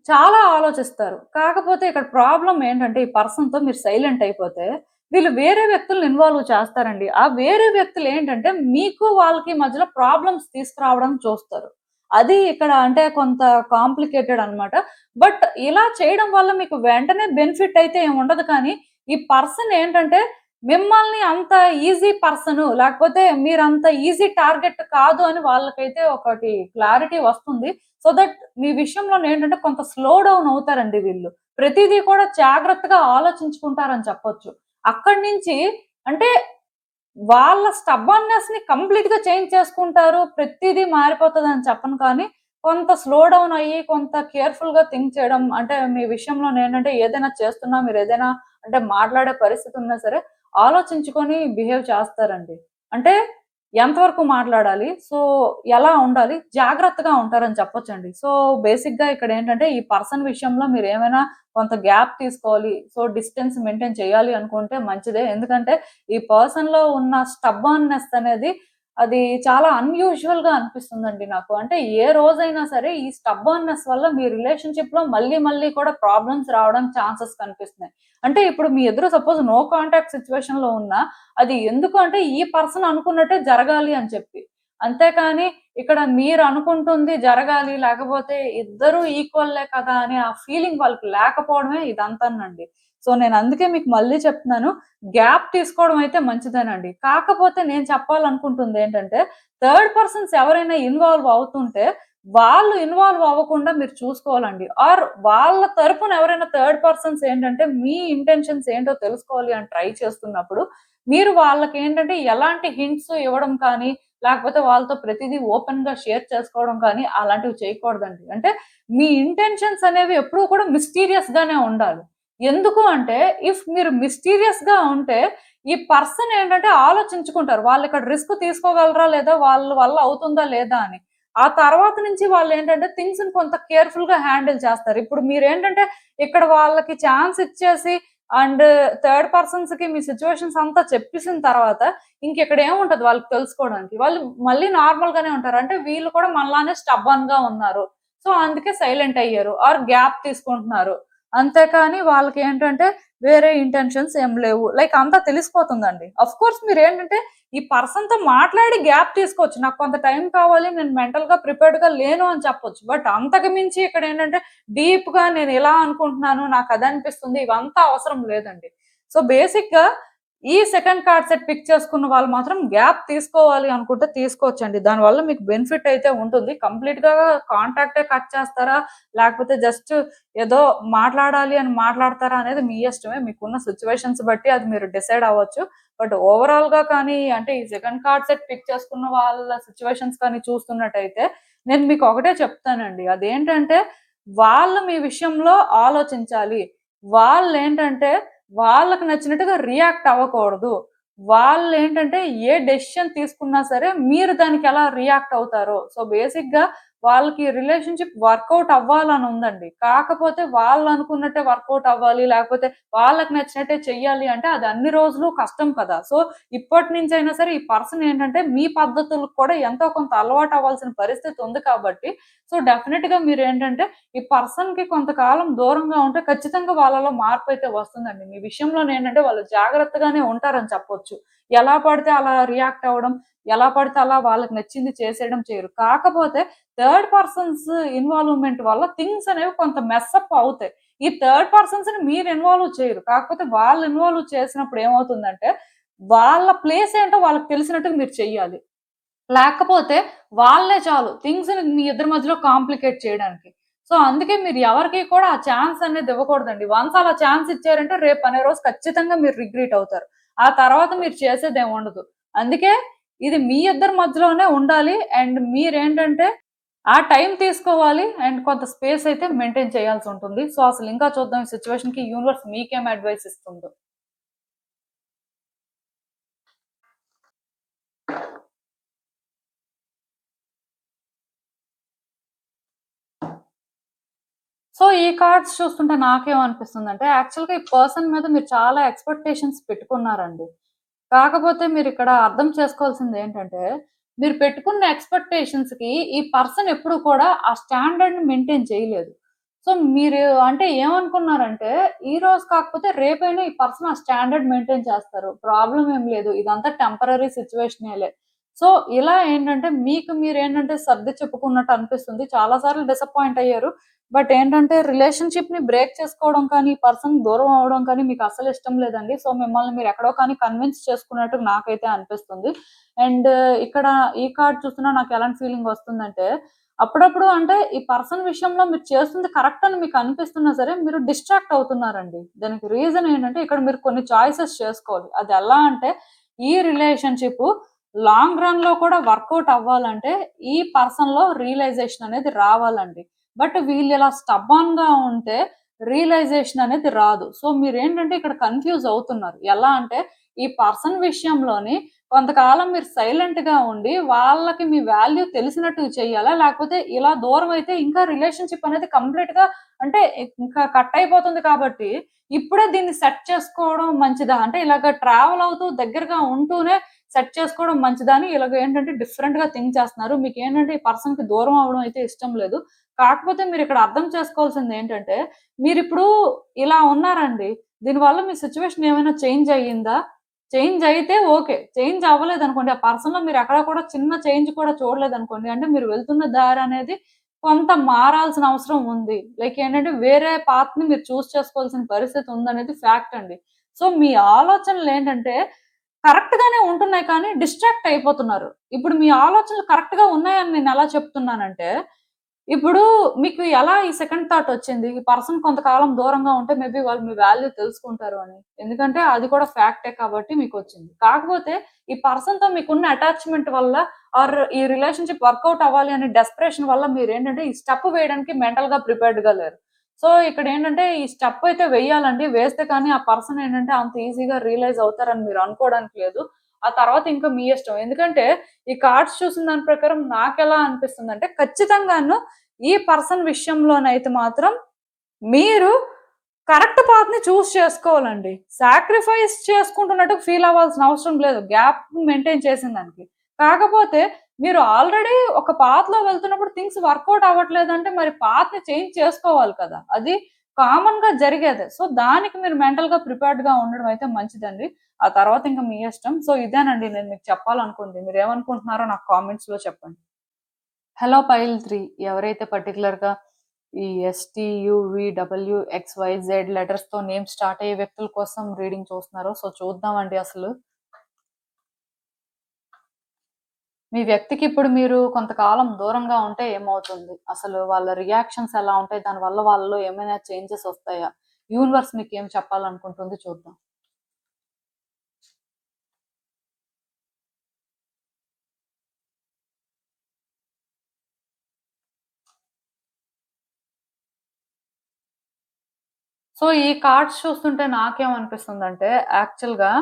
చాలా ఆలోచిస్తారు. కాకపోతే ఇక్కడ ప్రాబ్లమ్ ఏంటంటే ఈ పర్సన్‌తో మీరు సైలెంట్ అయిపోతే వీళ్ళు వేరే వ్యక్తుల్ని ఇన్వాల్వ్ చేస్తారండి. ఆ వేరే వ్యక్తులేంటంటే మీకు వాళ్ళకి మధ్యలో ప్రాబ్లమ్స్ తీసుకురావడం చూస్తారు. అది ఇక్కడ అంటే కొంత కాంప్లికేటెడ్ అన్నమాట. బట్ ఇలా చేయడం వల్ల మీకు వెంటనే బెనిఫిట్ అయితే ఏమి ఉండదు కానీ ఈ పర్సన్ ఏంటంటే మిమ్మల్ని అంత ఈజీ పర్సను లేకపోతే మీరంత ఈజీ టార్గెట్ కాదు అని వాళ్ళకైతే ఒకటి క్లారిటీ వస్తుంది. సో దట్ మీ విషయంలోనేంటంటే కొంత స్లో డౌన్ అవుతారండి వీళ్ళు. ప్రతీదీ కూడా జాగ్రత్తగా ఆలోచించుకుంటారని చెప్పొచ్చు. అక్కడి నుంచి అంటే వాళ్ళ స్టబ్బర్నెస్‌ని కంప్లీట్‌గా చేంజ్ చేసుకుంటారు. ప్రతీదీ మారిపోతదని చెప్పను కానీ, కొంత స్లో డౌన్ అయ్యి, కొంత కేర్‌ఫుల్‌గా థింక్ చేయడం అంటే మీ విషయంలోనేంటంటే ఏదైనా చేస్తున్నా, మీరేదైనా అంటే మాట్లాడే పరిస్థితి ఉన్నా సరే, ఆలోచించుకొని బిహేవ్ చేస్తారండి. అంటే ఎంతవరకు మాట్లాడాలి? సో, ఎలా ఉండాలి? జాగ్రత్తగా ఉంటారని చెప్పొచ్చండి. సో, బేసిక్‌గా ఇక్కడేంటంటే ఈ పర్సన్ విషయంలో మీరేమైనా కొంత గ్యాప్ తీసుకోవాలి. సో, డిస్టెన్స్ మెయింటైన్ చేయాలి అనుకుంటే మంచిదే. ఎందుకంటే ఈ పర్సన్‌లో ఉన్న స్టబ్బర్న్‌నెస్ అనేది అది చాలా అన్‌యూజువల్‌గా అనిపిస్తుందండి నాకు. అంటే ఏ రోజైనా సరే ఈ స్టబ్బర్న్‌నెస్ వల్ల మీ రిలేషన్‌షిప్‌లో మళ్ళీ మళ్ళీ కూడా ప్రాబ్లమ్స్ రావడానికి ఛాన్సెస్ కనిపిస్తున్నాయి. అంటే ఇప్పుడు మీ ఎదురు సపోజ్ నో కాంటాక్ట్ సిట్యుయేషన్‌లో ఉన్నా అది ఎందుకు అంటే ఈ పర్సన్ అనుకున్నట్టే జరగాలి అని చెప్పి. అంతేకాని ఇక్కడ మీరు అనుకుంటుంది జరగాలి లేకపోతే ఇద్దరు ఈక్వల్లే కదా! అనే ఆ ఫీలింగ్ వాళ్ళకి లేకపోవడమే ఇదంతానండి. సో నేను అందుకే మీకు మళ్ళీ చెప్తున్నాను, గ్యాప్ తీసుకోవడం అయితే మంచిదేనండి. కాకపోతే నేను చెప్పాలనుకుంటుంది ఏంటంటే, థర్డ్ పర్సన్స్ ఎవరైనా ఇన్వాల్వ్ అవుతుంటే, వాళ్ళు ఇన్వాల్వ్ అవ్వకుండా మీరు చూసుకోవాలండి. ఆర్ వాళ్ళ తరపున ఎవరైనా థర్డ్ పర్సన్స్ ఏంటంటే, మీ ఇంటెన్షన్స్ ఏంటో తెలుసుకోవాలి అని ట్రై చేస్తున్నప్పుడు, మీరు వాళ్ళకేంటంటే ఎలాంటి హింట్స్ ఇవ్వడం కానీ, లేకపోతే వాళ్ళతో ప్రతిదీ ఓపెన్‌గా షేర్ చేసుకోవడం కానీ, అలాంటివి చేయకూడదండి. అంటే మీ ఇంటెన్షన్స్ అనేవి ఎప్పుడూ కూడా మిస్టీరియస్‌గానే ఉండాలి. ఎందుకు అంటే, ఇఫ్ మీరు మిస్టీరియస్‌గా ఉంటే, ఈ పర్సన్ ఏంటంటే ఆలోచించుకుంటారు. వాళ్ళిక్కడ రిస్క్ తీసుకోగలరా లేదా? వాళ్ళ వల్ల అవుతుందా లేదా అని. ఆ తర్వాత నుంచి వాళ్ళేంటంటే థింగ్స్‌ని కొంత కేర్‌ఫుల్‌గా హ్యాండిల్ చేస్తారు. ఇప్పుడు మీరేంటంటే ఇక్కడ వాళ్ళకి ఛాన్స్ ఇచ్చేసి అండ్ థర్డ్ పర్సన్స్‌కి మీ సిట్యుయేషన్స్ అంతా చెప్పేసిన తర్వాత ఇంకిక్కడ ఏముంటది వాళ్ళకి తెలుసుకోవడానికి. వాళ్ళు మళ్ళీ నార్మల్‌గానే ఉంటారు. అంటే వీళ్ళు కూడా మనలానే స్టబ్బర్న్‌గా ఉన్నారు. సో, అందుకే సైలెంట్ అయ్యారు. ఆర్ గ్యాప్ తీసుకుంటున్నారు. అంతేకాని వాళ్ళకేంటంటే వేరే ఇంటెన్షన్స్ ఏం లేవు. లైక్ అంతా తెలిసిపోతుందండి. ఆఫ్‌కోర్స్ మీరేంటంటే ఈ పర్సన్‌తో మాట్లాడి గ్యాప్ తీసుకోవచ్చు. నాకు కొంత టైం కావాలి. నేను మెంటల్‌గా ప్రిపేర్డ్‌గా లేను అని చెప్పొచ్చు. బట్ అంతకు మించి ఇక్కడేంటంటే డీప్‌గా నేను ఇలా అనుకుంటున్నాను. నాకు అదనిపిస్తుంది. ఇవంతా అవసరం లేదండి. సో, బేసిక్‌గా ఈ సెకండ్ కార్డ్ సెట్ పిక్ చేసుకున్న వాళ్ళు మాత్రం గ్యాప్ తీసుకోవాలి అనుకుంటే తీసుకోవచ్చండి. దానివల్ల మీకు బెనిఫిట్ అయితే ఉంటుంది. కంప్లీట్‌గా కాంటాక్టే కట్ చేస్తారా? లేకపోతే జస్ట్ ఏదో మాట్లాడాలి అని మాట్లాడతారా అనేది మీ ఇష్టమే. మీకున్న సిట్యుయేషన్స్ బట్టి అది మీరు డిసైడ్ అవ్వచ్చు. బట్ ఓవరాల్‌గా కానీ అంటే ఈ సెకండ్ కార్డ్ సెట్ పిక్ చేసుకున్న వాళ్ళ సిట్యుయేషన్స్ కానీ చూస్తున్నట్టయితే నేను మీకు ఒకటే చెప్తానండి. అదేంటంటే వాళ్ళు మీ విషయంలో ఆలోచించాలి. వాళ్ళేంటంటే వాళ్ళకి నచ్చినట్టుగా రియాక్ట్ అవ్వకూడదు. వాళ్ళేంటంటే ఏ డెసిషన్ తీసుకున్నా సరే మీరు దానికి ఎలా రియాక్ట్ అవుతారో. సో, బేసిక్‌గా వాళ్ళకి రిలేషన్‌షిప్ వర్కౌట్ అవ్వాలని ఉందండి. కాకపోతే వాళ్ళనుకున్నట్టే వర్కౌట్ అవ్వాలి, లేకపోతే వాళ్ళకి నచ్చినట్టే చెయ్యాలి అంటే అది అన్ని రోజులు కష్టం కదా! సో, ఇప్పటి నుంచైనా సరే ఈ పర్సన్ ఏంటంటే మీ పద్ధతులకు కూడా ఎంతో కొంత అలవాటు అవ్వాల్సిన పరిస్థితి ఉంది కాబట్టి, సో, డెఫినిట్‌గా మీరేంటంటే ఈ పర్సన్‌కి కొంతకాలం దూరంగా ఉంటే ఖచ్చితంగా వాళ్ళలో మార్పయితే వస్తుందండి. మీ విషయంలోనేంటంటే వాళ్ళు జాగ్రత్తగానే ఉంటారని చెప్పొచ్చు. ఎలా పడితే అలా రియాక్ట్ అవ్వడం, ఎలా పడితే అలా వాళ్ళకి నచ్చింది చేసేయడం చేయరు. కాకపోతే థర్డ్ పర్సన్స్ ఇన్వాల్వ్‌మెంట్ వల్ల థింగ్స్ అనేవి కొంత మెస్సప్ అవుతాయి. ఈ థర్డ్ పర్సన్స్‌ని మీరు ఇన్వాల్వ్ చేయరు. కాకపోతే వాళ్ళు ఇన్వాల్వ్ చేసినప్పుడు ఏమవుతుందంటే, వాళ్ళ ప్లేస్ ఏంటో వాళ్ళకి తెలిసినట్టుగా మీరు చెయ్యాలి. లేకపోతే వాళ్ళే చాలు థింగ్స్‌ని మీ ఇద్దరి మధ్యలో కాంప్లికేట్ చేయడానికి. సో, అందుకే మీరు ఎవరికీ కూడా ఆ ఛాన్స్ అనేది ఇవ్వకూడదండి. వన్స్ అలా ఛాన్స్ ఇచ్చారంటే రేపనే రోజు ఖచ్చితంగా మీరు రిగ్రెట్ అవుతారు. ఆ తర్వాత మీరు చేసేదేం ఉండదు. అందుకే ఇది మీ ఇద్దరి మధ్యలోనే ఉండాలి. అండ్ మీరేంటంటే ఆ టైం తీసుకోవాలి. అండ్ కొంత స్పేస్ అయితే మెయింటైన్ చేయాల్సుంటుంది. సో, అసలు ఇంకా చూద్దాం ఈ సిట్యుయేషన్‌కి యూనివర్స్ మీకేం అడ్వైస్ ఇస్తుందో. సో, ఈ కార్డ్స్ చూస్తుంటే నాకేమనిపిస్తుందంటే, యాక్చువల్‌గా ఈ పర్సన్ మీద మీరు చాలా ఎక్స్‌పెక్టేషన్స్ పెట్టుకున్నారండి. కాకపోతే మీరిక్కడ అర్థం చేసుకోవాల్సిందేంటంటే, మీరు పెట్టుకున్న ఎక్స్‌పెక్టేషన్స్‌కి ఈ పర్సన్ ఎప్పుడు కూడా ఆ స్టాండర్డ్‌ని మెయింటైన్ చేయలేదు. సో, మీరు అంటే ఏమనుకున్నారంటే, ఈరోజు కాకపోతే రేపైనా ఈ పర్సన్ ఆ స్టాండర్డ్ మెయింటైన్ చేస్తారు. ప్రాబ్లమ్ ఏం లేదు. ఇదంతా టెంపరరీ సిట్యుయేషనేలే. సో, ఇలా ఏంటంటే మీకు మీరేంటంటే సర్ది చెప్పుకున్నట్టు అనిపిస్తుంది. చాలా సార్లు డిసప్పాయింట్ అయ్యారు. బట్ ఏంటంటే రిలేషన్‌షిప్‌ని బ్రేక్ చేసుకోవడం కానీ, ఈ పర్సన్ దూరం అవ్వడం కానీ మీకు అస్సలు ఇష్టం లేదండి. సో, మిమ్మల్ని మీరు ఎక్కడో కానీ కన్విన్స్ చేసుకున్నట్టు నాకైతే అనిపిస్తుంది. అండ్ ఇక్కడ ఈ కార్డ్ చూస్తున్నా నాకు ఎలాంటి ఫీలింగ్ వస్తుందంటే, అప్పుడప్పుడు అంటే ఈ పర్సన్ విషయంలో మీరు చేస్తుంది కరెక్ట్ అని మీకు అనిపిస్తున్నా సరే, మీరు డిస్ట్రాక్ట్ అవుతున్నారండి. దానికి రీజన్ ఏంటంటే ఇక్కడ మీరు కొన్ని చాయిసెస్ చేసుకోవాలి. అది ఎలా అంటే ఈ రిలేషన్‌షిప్ లాంగ్ రన్‌లో కూడా వర్కౌట్ అవ్వాలంటే ఈ పర్సన్‌లో రియలైజేషన్ అనేది రావాలండి. బట్ వీళ్ళిలా స్టబాన్‌గా ఉంటే రియలైజేషన్ అనేది రాదు. సో, మీరేంటంటే ఇక్కడ కన్‌ఫ్యూజ్ అవుతున్నారు. ఎలా అంటే ఈ పర్సన్ విషయంలోని కొంతకాలం మీరు సైలెంట్‌గా ఉండి వాళ్ళకి మీ వాల్యూ తెలిసినట్టు చేయాలా? లేకపోతే ఇలా దూరమైతే ఇంకా రిలేషన్‌షిప్ అనేది కంప్లీట్‌గా అంటే ఇంకా కట్ అయిపోతుంది కాబట్టి ఇప్పుడే దీన్ని సెట్ చేసుకోవడం మంచిదా? అంటే ఇలాగ ట్రావెల్ అవుతూ దగ్గరగా ఉంటూనే సెట్ చేసుకోవడం మంచిదా? అని ఇలాగ ఏంటంటే డిఫరెంట్‌గా థింక్ చేస్తున్నారు. మీకేంటంటే ఈ పర్సన్‌కి దూరం అవ్వడం అయితే ఇష్టం లేదు. కాకపోతే మీరిక్కడ అర్థం చేసుకోవాల్సిందేంటంటే, మీరిప్పుడు ఇలా ఉన్నారండి. దీనివల్ల మీ సిట్యుయేషన్ ఏమైనా చేంజ్ అయ్యిందా? చేంజ్ అయితే ఓకే. చేంజ్ అవ్వలేదనుకోండి, ఆ పర్సన్‌లో మీరెక్కడ కూడా చిన్న చేంజ్ కూడా చూడలేదనుకోండి, అంటే మీరు వెళ్తున్న దారనేది కొంత మారాల్సిన అవసరం ఉంది. లైక్ ఏంటంటే వేరే పాత్‌ని మీరు చేసుకోవాల్సిన పరిస్థితి ఉందనేది ఫ్యాక్ట్ అండి. సో, మీ ఆలోచనలేంటంటే కరెక్ట్ గానే ఉంటున్నాయి కానీ డిస్ట్రాక్ట్ అయిపోతున్నారు. ఇప్పుడు మీ ఆలోచనలు కరెక్ట్‌గా ఉన్నాయని నేనెలా చెప్తున్నానంటే, ఇప్పుడు మీకు ఎలా ఈ సెకండ్ థాట్ వచ్చింది? ఈ పర్సన్ కొంతకాలం దూరంగా ఉంటే మేబీ వాళ్ళు మీ వాల్యూ తెలుసుకుంటారు అని. ఎందుకంటే అది కూడా ఫ్యాక్టే కాబట్టి మీకొచ్చింది. కాకపోతే ఈ పర్సన్‌తో మీకున్న అటాచ్‌మెంట్ వల్ల ఈ రిలేషన్‌షిప్ వర్కౌట్ అవ్వాలి అనే డెస్పరేషన్ వల్ల మీరేంటంటే ఈ స్టెప్ వేయడానికి మెంటల్‌గా ప్రిపేర్డ్‌గా లేరు. సో, ఇక్కడేంటంటే ఈ స్టెప్ అయితే వెయ్యాలండి. వేస్తే కానీ ఆ పర్సన్ ఏంటంటే అంత ఈజీగా రియలైజ్ అవుతారని మీరు అనుకోవడానికి లేదు. ఆ తర్వాత ఇంకా మీ ఇష్టం. ఎందుకంటే ఈ కార్డ్స్ చూసిన దాని ప్రకారం నాకెలా అనిపిస్తుందంటే ఖచ్చితంగాను ఈ పర్సన్ విషయంలోనైతే మాత్రం మీరు కరెక్ట్ పాత్‌ని చేసుకోవాలండి. సాక్రిఫైస్ చేసుకుంటున్నట్టు ఫీల్ అవ్వాల్సిన అవసరం లేదు. గ్యాప్ మెయింటైన్ చేసిన దానికి. కాకపోతే మీరు ఆల్రెడీ ఒక పాత్‌లో వెళ్తున్నప్పుడు థింగ్స్ వర్కౌట్ అవ్వట్లేదంటే మరి పాత్‌ని చేంజ్ చేసుకోవాలి కదా! అది కామన్‌గా జరిగేదే. సో, దానికి మీరు మెంటల్‌గా ప్రిపేర్డ్‌గా ఉండడం అయితే మంచిదండి. ఆ తర్వాత ఇంక మీ ఇష్టం. సో, ఇదేనండి నేను మీకు చెప్పాలనుకుంది. మీరేమనుకుంటున్నారో నాకు కామెంట్స్‌లో చెప్పండి. హలో పైల్ 3 ఎవరైతే పర్టిక్యులర్‌గా ఈ STUVWXYZ లెటర్స్‌తో నేమ్ స్టార్ట్ అయ్యే వ్యక్తుల కోసం రీడింగ్ చూస్తున్నారో సో, చూద్దామండి అసలు. మీ వ్యక్తికి ఇప్పుడు మీరు కొంతకాలం దూరంగా ఉంటే ఏమవుతుంది? అసలు వాళ్ళ రియాక్షన్స్ ఎలా ఉంటాయి? దానివల్ల వాళ్ళలో ఏమైనా చేంజెస్ వస్తాయా? యూనివర్స్ మీకేం చెప్పాలనుకుంటుంది చూద్దాం. సో, ఈ కార్డ్స్ చూస్తుంటే నాకేమనిపిస్తుందంటే యాక్చువల్‌గా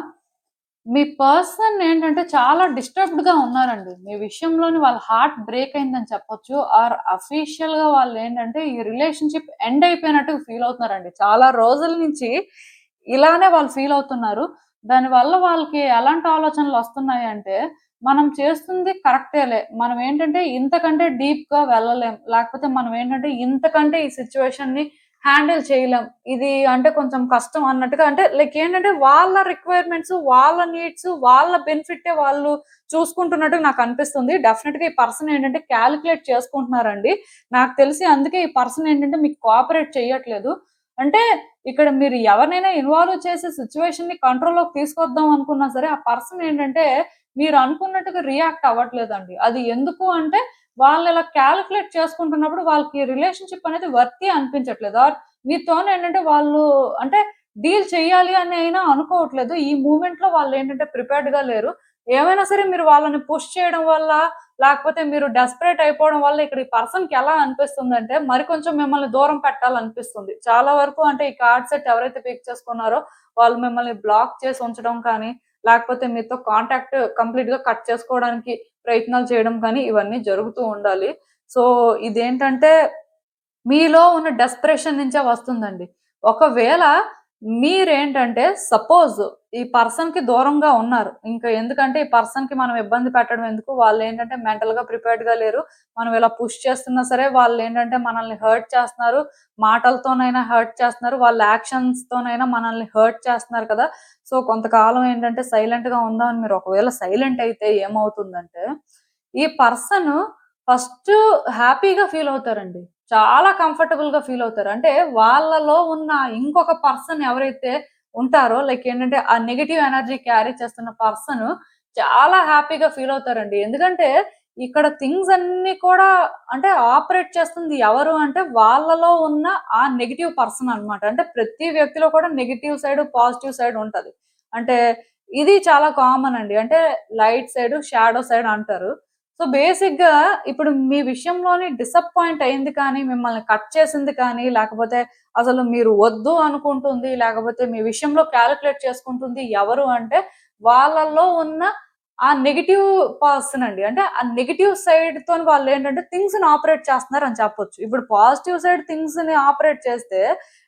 మీ పర్సన్ ఏంటంటే చాలా డిస్టర్బ్డ్‌గా ఉన్నారండి. మీ విషయంలోని వాళ్ళ హార్ట్ బ్రేక్ అయిందని చెప్పొచ్చు. ఆర్ అఫీషియల్‌గా వాళ్ళేంటంటే ఈ రిలేషన్‌షిప్ ఎండ్ అయిపోయినట్టు ఫీల్ అవుతున్నారండి. చాలా రోజుల నుంచి ఇలానే వాళ్ళు ఫీల్ అవుతున్నారు. దానివల్ల వాళ్ళకి ఎలాంటి ఆలోచనలొస్తున్నాయంటే, మనం చేస్తుంది కరెక్టేలే. మనం ఏంటంటే ఇంతకంటే డీప్‌గా వెళ్ళలేం. లేకపోతే మనం ఏంటంటే ఇంతకంటే ఈ సిట్యుయేషన్‌ని హ్యాండిల్ చేయలేం. ఇది అంటే కొంచెం కష్టం అన్నట్టుగా అంటే లైక్ ఏంటంటే వాళ్ళ రిక్వైర్మెంట్స్, వాళ్ళ నీడ్స్, వాళ్ళ బెనిఫిట్టే వాళ్ళు చూసుకుంటున్నట్టు నాకనిపిస్తుంది. డెఫినిట్‌గా ఈ పర్సన్ ఏంటంటే కాలిక్యులేట్ చేసుకుంటున్నారండి. నాకు తెలిసి అందుకే ఈ పర్సన్ ఏంటంటే మీకు కోఆపరేట్ చేయట్లేదు. అంటే ఇక్కడ మీరు ఎవరినైనా ఇన్వాల్వ్ చేసే సిట్యుయేషన్‌ని కంట్రోల్‌లోకి తీసుకొద్దాం అనుకున్నా సరే, ఆ పర్సన్ ఏంటంటే మీరు అనుకున్నట్టుగా రియాక్ట్ అవ్వట్లేదండి. అది ఎందుకు అంటే వాళ్ళిలా కాలిక్యులేట్ చేసుకుంటున్నప్పుడు వాళ్ళకి రిలేషన్‌షిప్ అనేది వర్తీ అనిపించట్లేదు. ఆర్ మీతోనేంటంటే వాళ్ళు అంటే డీల్ చేయాలి అని అయినా అనుకోవట్లేదు. ఈ మూవ్‌మెంట్‌లో వాళ్ళేంటంటే ప్రిపేర్డ్‌గా లేరు. ఏమైనా సరే మీరు వాళ్ళని పుష్ చేయడం వల్ల, లేకపోతే మీరు డెస్పరేట్ అయిపోవడం వల్ల ఇక్కడ ఈ పర్సన్‌కి ఎలా అనిపిస్తుందంటే మరి కొంచెం మిమ్మల్ని దూరం పెట్టాలనిపిస్తుంది. చాలా వరకు అంటే ఈ కార్డ్ సెట్ ఎవరైతే పిక్ చేసుకున్నారో వాళ్ళు మిమ్మల్ని బ్లాక్ చేసి ఉంచడం కానీ, లేకపోతే మీతో కాంటాక్ట్ కంప్లీట్‌గా కట్ చేసుకోవడానికి ప్రయత్నాలు చేయడం కానీ ఇవన్నీ జరుగుతూ ఉండాలి. సో, ఇదేంటంటే మీలో ఉన్న డెస్పరేషన్ నుంచే వస్తుందండి. ఒకవేళ మీరేంటంటే సపోజ్ ఈ పర్సన్‌కి దూరంగా ఉన్నారు. ఇంకా ఎందుకంటే ఈ పర్సన్‌కి మనం ఇబ్బంది పెట్టడం ఎందుకు? వాళ్ళేంటంటే మెంటల్‌గా ప్రిపేర్డ్‌గా లేరు. మనం ఇలా పుష్ చేస్తున్నా సరే వాళ్ళేంటంటే మనల్ని హర్ట్ చేస్తున్నారు. మాటలతోనైనా హర్ట్ చేస్తున్నారు. వాళ్ళ యాక్షన్స్‌తోనైనా మనల్ని హర్ట్ చేస్తున్నారు కదా! సో, కొంతకాలం ఏంటంటే సైలెంట్‌గా ఉందామని మీరు ఒకవేళ సైలెంట్ అయితే ఏమవుతుందంటే, ఈ పర్సన్ ఫస్టు హ్యాపీగా ఫీల్ అవుతారండి. చాలా కంఫర్టబుల్‌గా ఫీల్ అవుతారు. అంటే వాళ్ళలో ఉన్న ఇంకొక పర్సన్ ఎవరైతే ఉంటారో లైక్ ఏంటంటే ఆ నెగెటివ్ ఎనర్జీ క్యారీ చేస్తున్న పర్సన్ చాలా హ్యాపీగా ఫీల్ అవుతారండి. ఎందుకంటే ఇక్కడ థింగ్స్ అన్నీ కూడా అంటే ఆపరేట్ చేస్తుంది ఎవరు అంటే వాళ్ళలో ఉన్న ఆ నెగెటివ్ పర్సన్ అన్నమాట. అంటే ప్రతి వ్యక్తిలో కూడా నెగెటివ్ సైడ్, పాజిటివ్ సైడ్ ఉంటది. అంటే ఇది చాలా కామన్ అండి. అంటే లైట్ సైడ్, షాడో సైడ్ అంటారు. సో, బేసిక్‌గా ఇప్పుడు మీ విషయంలోని డిసప్పాయింట్ అయింది కానీ, మిమ్మల్ని కట్ చేసింది కానీ, లేకపోతే అసలు మీరు వద్దు అనుకుంటుంది, లేకపోతే మీ విషయంలో కాలిక్యులేట్ చేసుకుంటుంది ఎవరు అంటే, వాళ్ళలో ఉన్న ఆ నెగెటివ్ పర్సన్ అండి. అంటే ఆ నెగెటివ్ సైడ్‌తోని వాళ్ళేంటంటే థింగ్స్‌ని ఆపరేట్ చేస్తున్నారని చెప్పొచ్చు. ఇప్పుడు పాజిటివ్ సైడ్ థింగ్స్‌ని ఆపరేట్ చేస్తే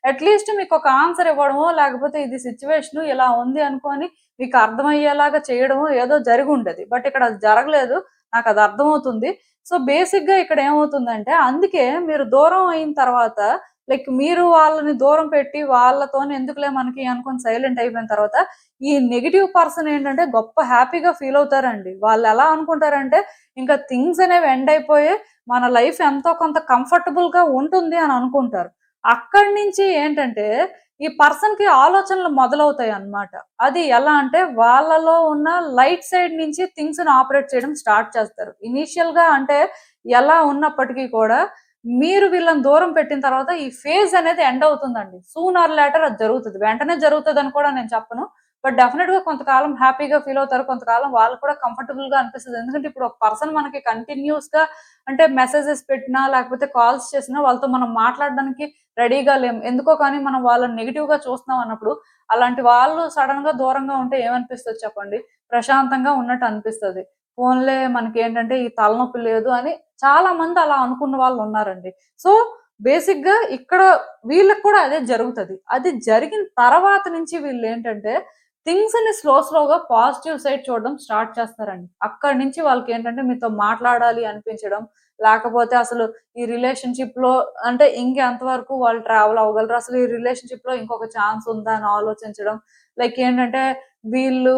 అట్‌లీస్ట్ మీకొక ఆన్సర్ ఇవ్వడమో, లేకపోతే ఇది సిట్యుయేషను ఇలా ఉంది అనుకోని మీకు అర్థమయ్యేలాగా చేయడమో ఏదో జరిగుండేది. బట్ ఇక్కడ అది జరగలేదు. నాకది అర్థమవుతుంది. సో, బేసిక్‌గా ఇక్కడ ఏమవుతుందంటే, అందుకే మీరు దూరం అయిన తర్వాత లైక్ మీరు వాళ్ళని దూరం పెట్టి వాళ్ళతోనే ఎందుకులే మనకి అనుకుని సైలెంట్ అయిపోయిన తర్వాత ఈ నెగిటివ్ పర్సన్ ఏంటంటే గొప్ప హ్యాపీగా ఫీల్ అవుతారండి. వాళ్ళు ఎలా అనుకుంటారంటే ఇంకా థింగ్స్ అనేవి ఎండ్ అయిపోయి మన లైఫ్ ఎంతో కొంత కంఫర్టబుల్ గా ఉంటుంది అని అనుకుంటారు. అక్కడి నుంచి ఏంటంటే ఈ పర్సన్ కి ఆలోచనలు మొదలవుతాయి అన్నమాట. అది ఎలా అంటే వాళ్ళలో ఉన్న లైట్ సైడ్ నుంచి థింగ్స్ ని ఆపరేట్ చేయడం స్టార్ట్ చేస్తారు. ఇనీషియల్ గా అంటే ఎలా ఉన్నప్పటికీ కూడా మీరు వీళ్ళని దూరం పెట్టిన తర్వాత ఈ ఫేజ్ అనేది ఎండ్ అవుతుందండి. సూన్ ఆర్ లేటర్ అది జరుగుతది. వెంటనే జరుగుతదని కూడా నేను చెప్పను. బట్ డెఫినిట్‌గా కొంతకాలం హ్యాపీగా ఫీల్ అవుతారు. కొంతకాలం వాళ్ళకి కూడా కంఫర్టబుల్‌గా అనిపిస్తది. ఎందుకంటే ఇప్పుడు ఒక పర్సన్ మనకి కంటిన్యూయస్‌గా అంటే మెసేజెస్ పెట్టినా, లేకపోతే కాల్స్ చేసినా వాళ్ళతో మనం మాట్లాడడానికి రెడీగా లేము. ఎందుకో కానీ మనం వాళ్ళని నెగెటివ్‌గా చూస్తున్నాం అన్నప్పుడు, అలాంటి వాళ్ళు సడెన్‌గా దూరంగా ఉంటే ఏమనిపిస్తది చెప్పండి? ప్రశాంతంగా ఉన్నట్టు అనిపిస్తది. పోన్లే మనకేంటంటే ఈ తలనొప్పి లేదు అని చాలా మంది అలా అనుకున్న వాళ్ళున్నారండి. సో, బేసిక్‌గా ఇక్కడ వీళ్ళకి కూడా అదే జరుగుతది. అది జరిగిన తర్వాత నుంచి వీళ్ళేంటంటే థింగ్స్‌ని స్లోగా పాజిటివ్ సైడ్ చూడడం స్టార్ట్ చేస్తారండి. అక్కడి నుంచి వాళ్ళకేంటంటే మీతో మాట్లాడాలి అనిపించడం, లేకపోతే అసలు ఈ రిలేషన్‌షిప్‌లో అంటే ఇంకెంత వరకు వాళ్ళు ట్రావెల్ అవ్వగలరు? అసలు ఈ రిలేషన్‌షిప్‌లో ఇంకొక ఛాన్స్ ఉందా అని ఆలోచించడం. లైక్ ఏంటంటే వీళ్ళు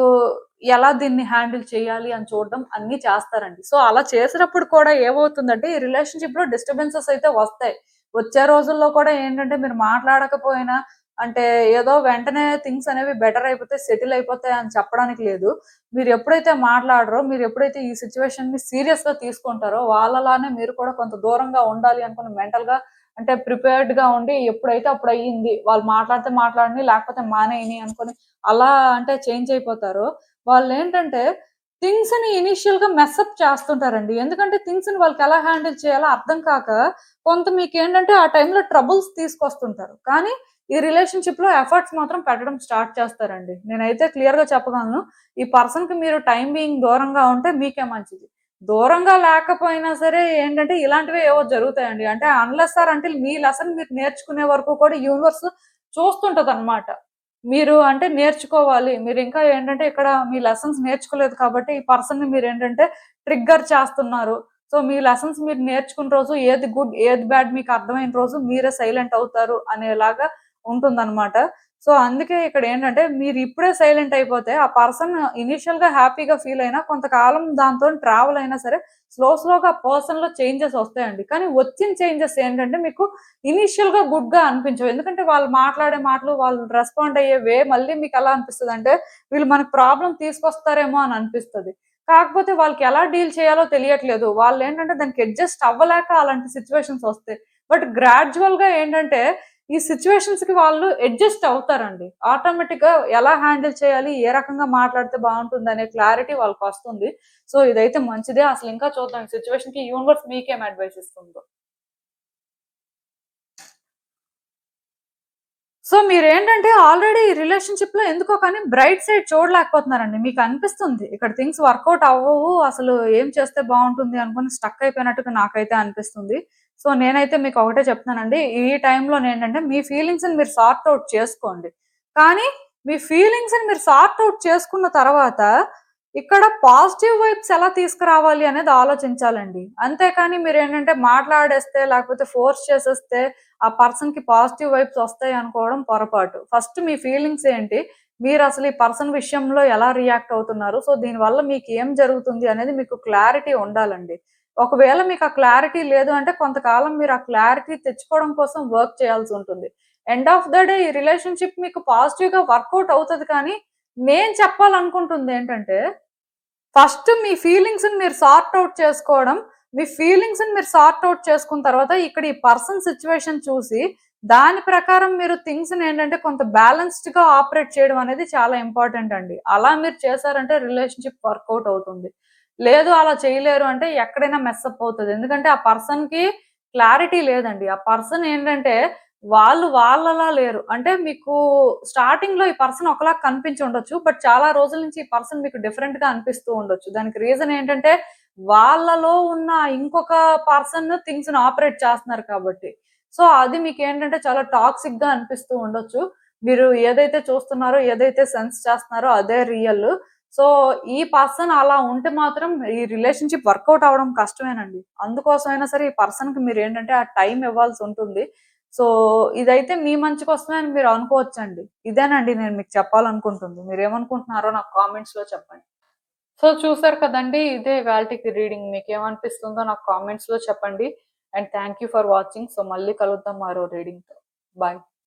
ఎలా దీన్ని హ్యాండిల్ చేయాలి అని చూడడం అన్నీ చేస్తారండి. సో, అలా చేసినప్పుడు కూడా ఏమవుతుందంటే ఈ రిలేషన్‌షిప్‌లో డిస్టర్బెన్సెస్ అయితే వస్తాయి. వచ్చే రోజుల్లో కూడా ఏంటంటే మీరు మాట్లాడకపోయినా అంటే ఏదో వెంటనే థింగ్స్ అనేవి బెటర్ అయిపోతాయి, సెటిల్ అయిపోతాయి అని చెప్పడానికి లేదు. మీరు ఎప్పుడైతే మాట్లాడరో, మీరు ఎప్పుడైతే ఈ సిట్యుయేషన్‌ని సీరియస్‌గా తీసుకుంటారో వాళ్ళలానే మీరు కూడా కొంత దూరంగా ఉండాలి అనుకుని మెంటల్‌గా అంటే ప్రిపేర్డ్‌గా ఉండి ఎప్పుడైతే అప్పుడు అయ్యింది. వాళ్ళు మాట్లాడితే మాట్లాడని లేకపోతే మానేయని అనుకోని అలా అంటే చేంజ్ అయిపోతారో వాళ్ళేంటంటే థింగ్స్‌ని ఇనీషియల్‌గా మెసప్ చేస్తుంటారండి. ఎందుకంటే థింగ్స్‌ని వాళ్ళకెలా హ్యాండిల్ చేయాలో అర్థం కాక కొంత మీకేంటంటే ఆ టైంలో ట్రబుల్స్ తీసుకొస్తుంటారు. కానీ ఈ రిలేషన్‌షిప్‌లో ఎఫర్ట్స్ మాత్రం పెట్టడం స్టార్ట్ చేస్తారండి. నేనైతే క్లియర్‌గా చెప్పగలను. ఈ పర్సన్‌కి మీరు టైమ్ బీయింగ్ దూరంగా ఉంటే మీకే మంచిది. దూరంగా లేకపోయినా సరే ఏంటంటే ఇలాంటివే ఏవో జరుగుతాయండి. అంటే అన్‌లెస్ ఆర్ అంటిల్ మీ లెసన్ మీరు నేర్చుకునే వరకు కూడా యూనివర్స్ చూస్తుంటదనమాట. మీరు అంటే నేర్చుకోవాలి. మీరింకా ఏంటంటే ఇక్కడ మీ లెసన్స్ నేర్చుకోలేదు కాబట్టి ఈ పర్సన్‌ని మీరేంటంటే ట్రిగ్గర్ చేస్తున్నారు. సో, మీ లెసన్స్ మీరు నేర్చుకున్న రోజు ఏది గుడ్, ఏది బ్యాడ్ మీకు అర్థమైన రోజు మీరే సైలెంట్ అవుతారు అనేలాగా ఉంటుందనమాట. సో, అందుకే ఇక్కడేంటంటే మీరిప్పుడే సైలెంట్ అయిపోతే ఆ పర్సన్ ఇనీషియల్‌గా హ్యాపీగా ఫీల్ అయినా కొంతకాలం దాంతోని ట్రావెల్ అయినా సరే స్లోగా ఆ పర్సన్‌లో చేంజెస్ వస్తాయండి. కానీ వచ్చిన చేంజెస్ ఏంటంటే మీకు ఇనీషియల్‌గా గుడ్‌గా అనిపించవు. ఎందుకంటే వాళ్ళు మాట్లాడే మాటలు, వాళ్ళు రెస్పాండ్ అయ్యే వే మళ్ళీ మీకెలా అనిపిస్తదంటే వీళ్ళు మనకు ప్రాబ్లమ్ తీసుకొస్తారేమో అని అనిపిస్తది. కాకపోతే వాళ్ళకి ఎలా డీల్ చేయాలో తెలియట్లేదు. వాళ్ళేంటంటే దానికి అడ్జస్ట్ అవ్వలేక అలాంటి సిట్యుయేషన్స్ వస్తాయి. బట్ గ్రాడ్యుయల్‌గా ఏంటంటే ఈ సిట్యుయేషన్స్‌కి వాళ్ళు అడ్జస్ట్ అవుతారండి. ఆటోమేటిక్‌గా ఎలా హ్యాండిల్ చేయాలి? ఏ రకంగా మాట్లాడితే బావుంటుందనే క్లారిటీ వాళ్ళకొస్తుంది. సో, ఇదైతే మంచిదే. అసలింకా చూద్దాం ఈ సిట్యుయేషన్‌కి యూనివర్స్ మీకేం అడ్వైస్ ఇస్తుందో. సో, మీరేంటంటే ఆల్రెడీ ఈ రిలేషన్‌షిప్‌లో ఎందుకో కానీ బ్రైట్ సైడ్ చూడలేకపోతున్నారండి. మీకనిపిస్తుంది. ఇక్కడ థింగ్స్ వర్కౌట్ అవ్వవు. అసలు ఏం చేస్తే బావుంటుంది అనుకోని స్టక్ అయిపోయినట్టుగా నాకైతే అనిపిస్తుంది. సో, నేనైతే మీకొకటే చెప్తున్నానండి. ఈ టైంలోనేంటంటే మీ ఫీలింగ్స్‌ని మీరు సార్ట్ ఔట్ చేసుకోండి. కానీ మీ ఫీలింగ్స్‌ని మీరు సార్ట్ ఔట్ చేసుకున్న తర్వాత ఇక్కడ పాజిటివ్ వైబ్స్ ఎలా తీసుకురావాలి అనేది ఆలోచించాలండి. అంతేకాని మీరేంటంటే మాట్లాడేస్తే లేకపోతే ఫోర్స్ చేసేస్తే ఆ పర్సన్‌కి పాజిటివ్ వైబ్స్ వస్తాయి అనుకోవడం పొరపాటు. ఫస్ట్ మీ ఫీలింగ్స్ ఏంటి? మీరసలు ఈ పర్సన్ విషయంలో ఎలా రియాక్ట్ అవుతున్నారు? సో, దీనివల్ల మీకేం జరుగుతుంది అనేది మీకు క్లారిటీ ఉండాలండి. ఒకవేళ మీకు ఆ క్లారిటీ లేదు అంటే కొంతకాలం మీరు ఆ క్లారిటీ తెచ్చుకోవడం కోసం వర్క్ చేయాల్సుంటుంది. ఎండ్ ఆఫ్ ద డే ఈ రిలేషన్‌షిప్ మీకు పాజిటివ్‌గా వర్కౌట్ అవుతది కానీ, నేను చెప్పాలనుకుంటుందేంటంటే ఫస్ట్ మీ ఫీలింగ్స్‌ని మీరు సార్ట్ ఔట్ చేసుకోవడం. మీ ఫీలింగ్స్‌ని మీరు సార్ట్ ఔట్ చేసుకున్న తర్వాత ఇక్కడ ఈ పర్సన్ సిట్యుయేషన్ చూసి, దాని ప్రకారం మీరు థింగ్స్‌ని ఏంటంటే కొంత బ్యాలెన్స్‌డ్‌గా ఆపరేట్ చేయడం అనేది చాలా ఇంపార్టెంట్ అండి. అలా మీరు చేశారంటే రిలేషన్‌షిప్ వర్కౌట్ అవుతుంది. లేదు అలా చేయలేరు అంటే ఎక్కడైనా మెస్సప్ అవుతది. ఎందుకంటే ఆ పర్సన్‌కి క్లారిటీ లేదండి. ఆ పర్సన్ ఏంటంటే వాళ్ళు వాళ్ళలా లేరు. అంటే మీకు స్టార్టింగ్‌లో ఈ పర్సన్ ఒకలాగా కనిపించి ఉండొచ్చు. బట్ చాలా రోజుల నుంచి ఈ పర్సన్ మీకు డిఫరెంట్‌గా అనిపిస్తూ ఉండొచ్చు. దానికి రీజన్ ఏంటంటే వాళ్ళలో ఉన్న ఇంకొక పర్సన్ థింగ్స్‌ని ఆపరేట్ చేస్తున్నారు కాబట్టి. సో, అది మీకేంటంటే చాలా టాక్సిక్‌గా అనిపిస్తూ ఉండొచ్చు. మీరు ఏదైతే చూస్తున్నారో, ఏదైతే సెన్స్ చేస్తున్నారో అదే రియల్. సో, ఈ పర్సన్ అలా ఉంటే మాత్రం ఈ రిలేషన్‌షిప్ వర్కౌట్ అవ్వడం కష్టమేనండి. అందుకోసమైనా సరే ఈ పర్సన్‌కి మీరేంటంటే ఆ టైం ఇవ్వాల్సుంటుంది. సో ఇదైతే మీ మంచి కోసమే అని మీరు అనుకోవచ్చండి. ఇదేనండి నేను మీకు చెప్పాలనుకుంటుంది. మీరేమనుకుంటున్నారో నాకు కామెంట్స్ లో చెప్పండి. సో చూసారు కదండి, ఇదే ఇవాల్టికి రీడింగ్. మీకేమనిపిస్తుందో నాకు కామెంట్స్ లో చెప్పండి. And thank you for watching. So మళ్ళీ కలుద్దాం మరో రీడింగ్ తో. బాయ్.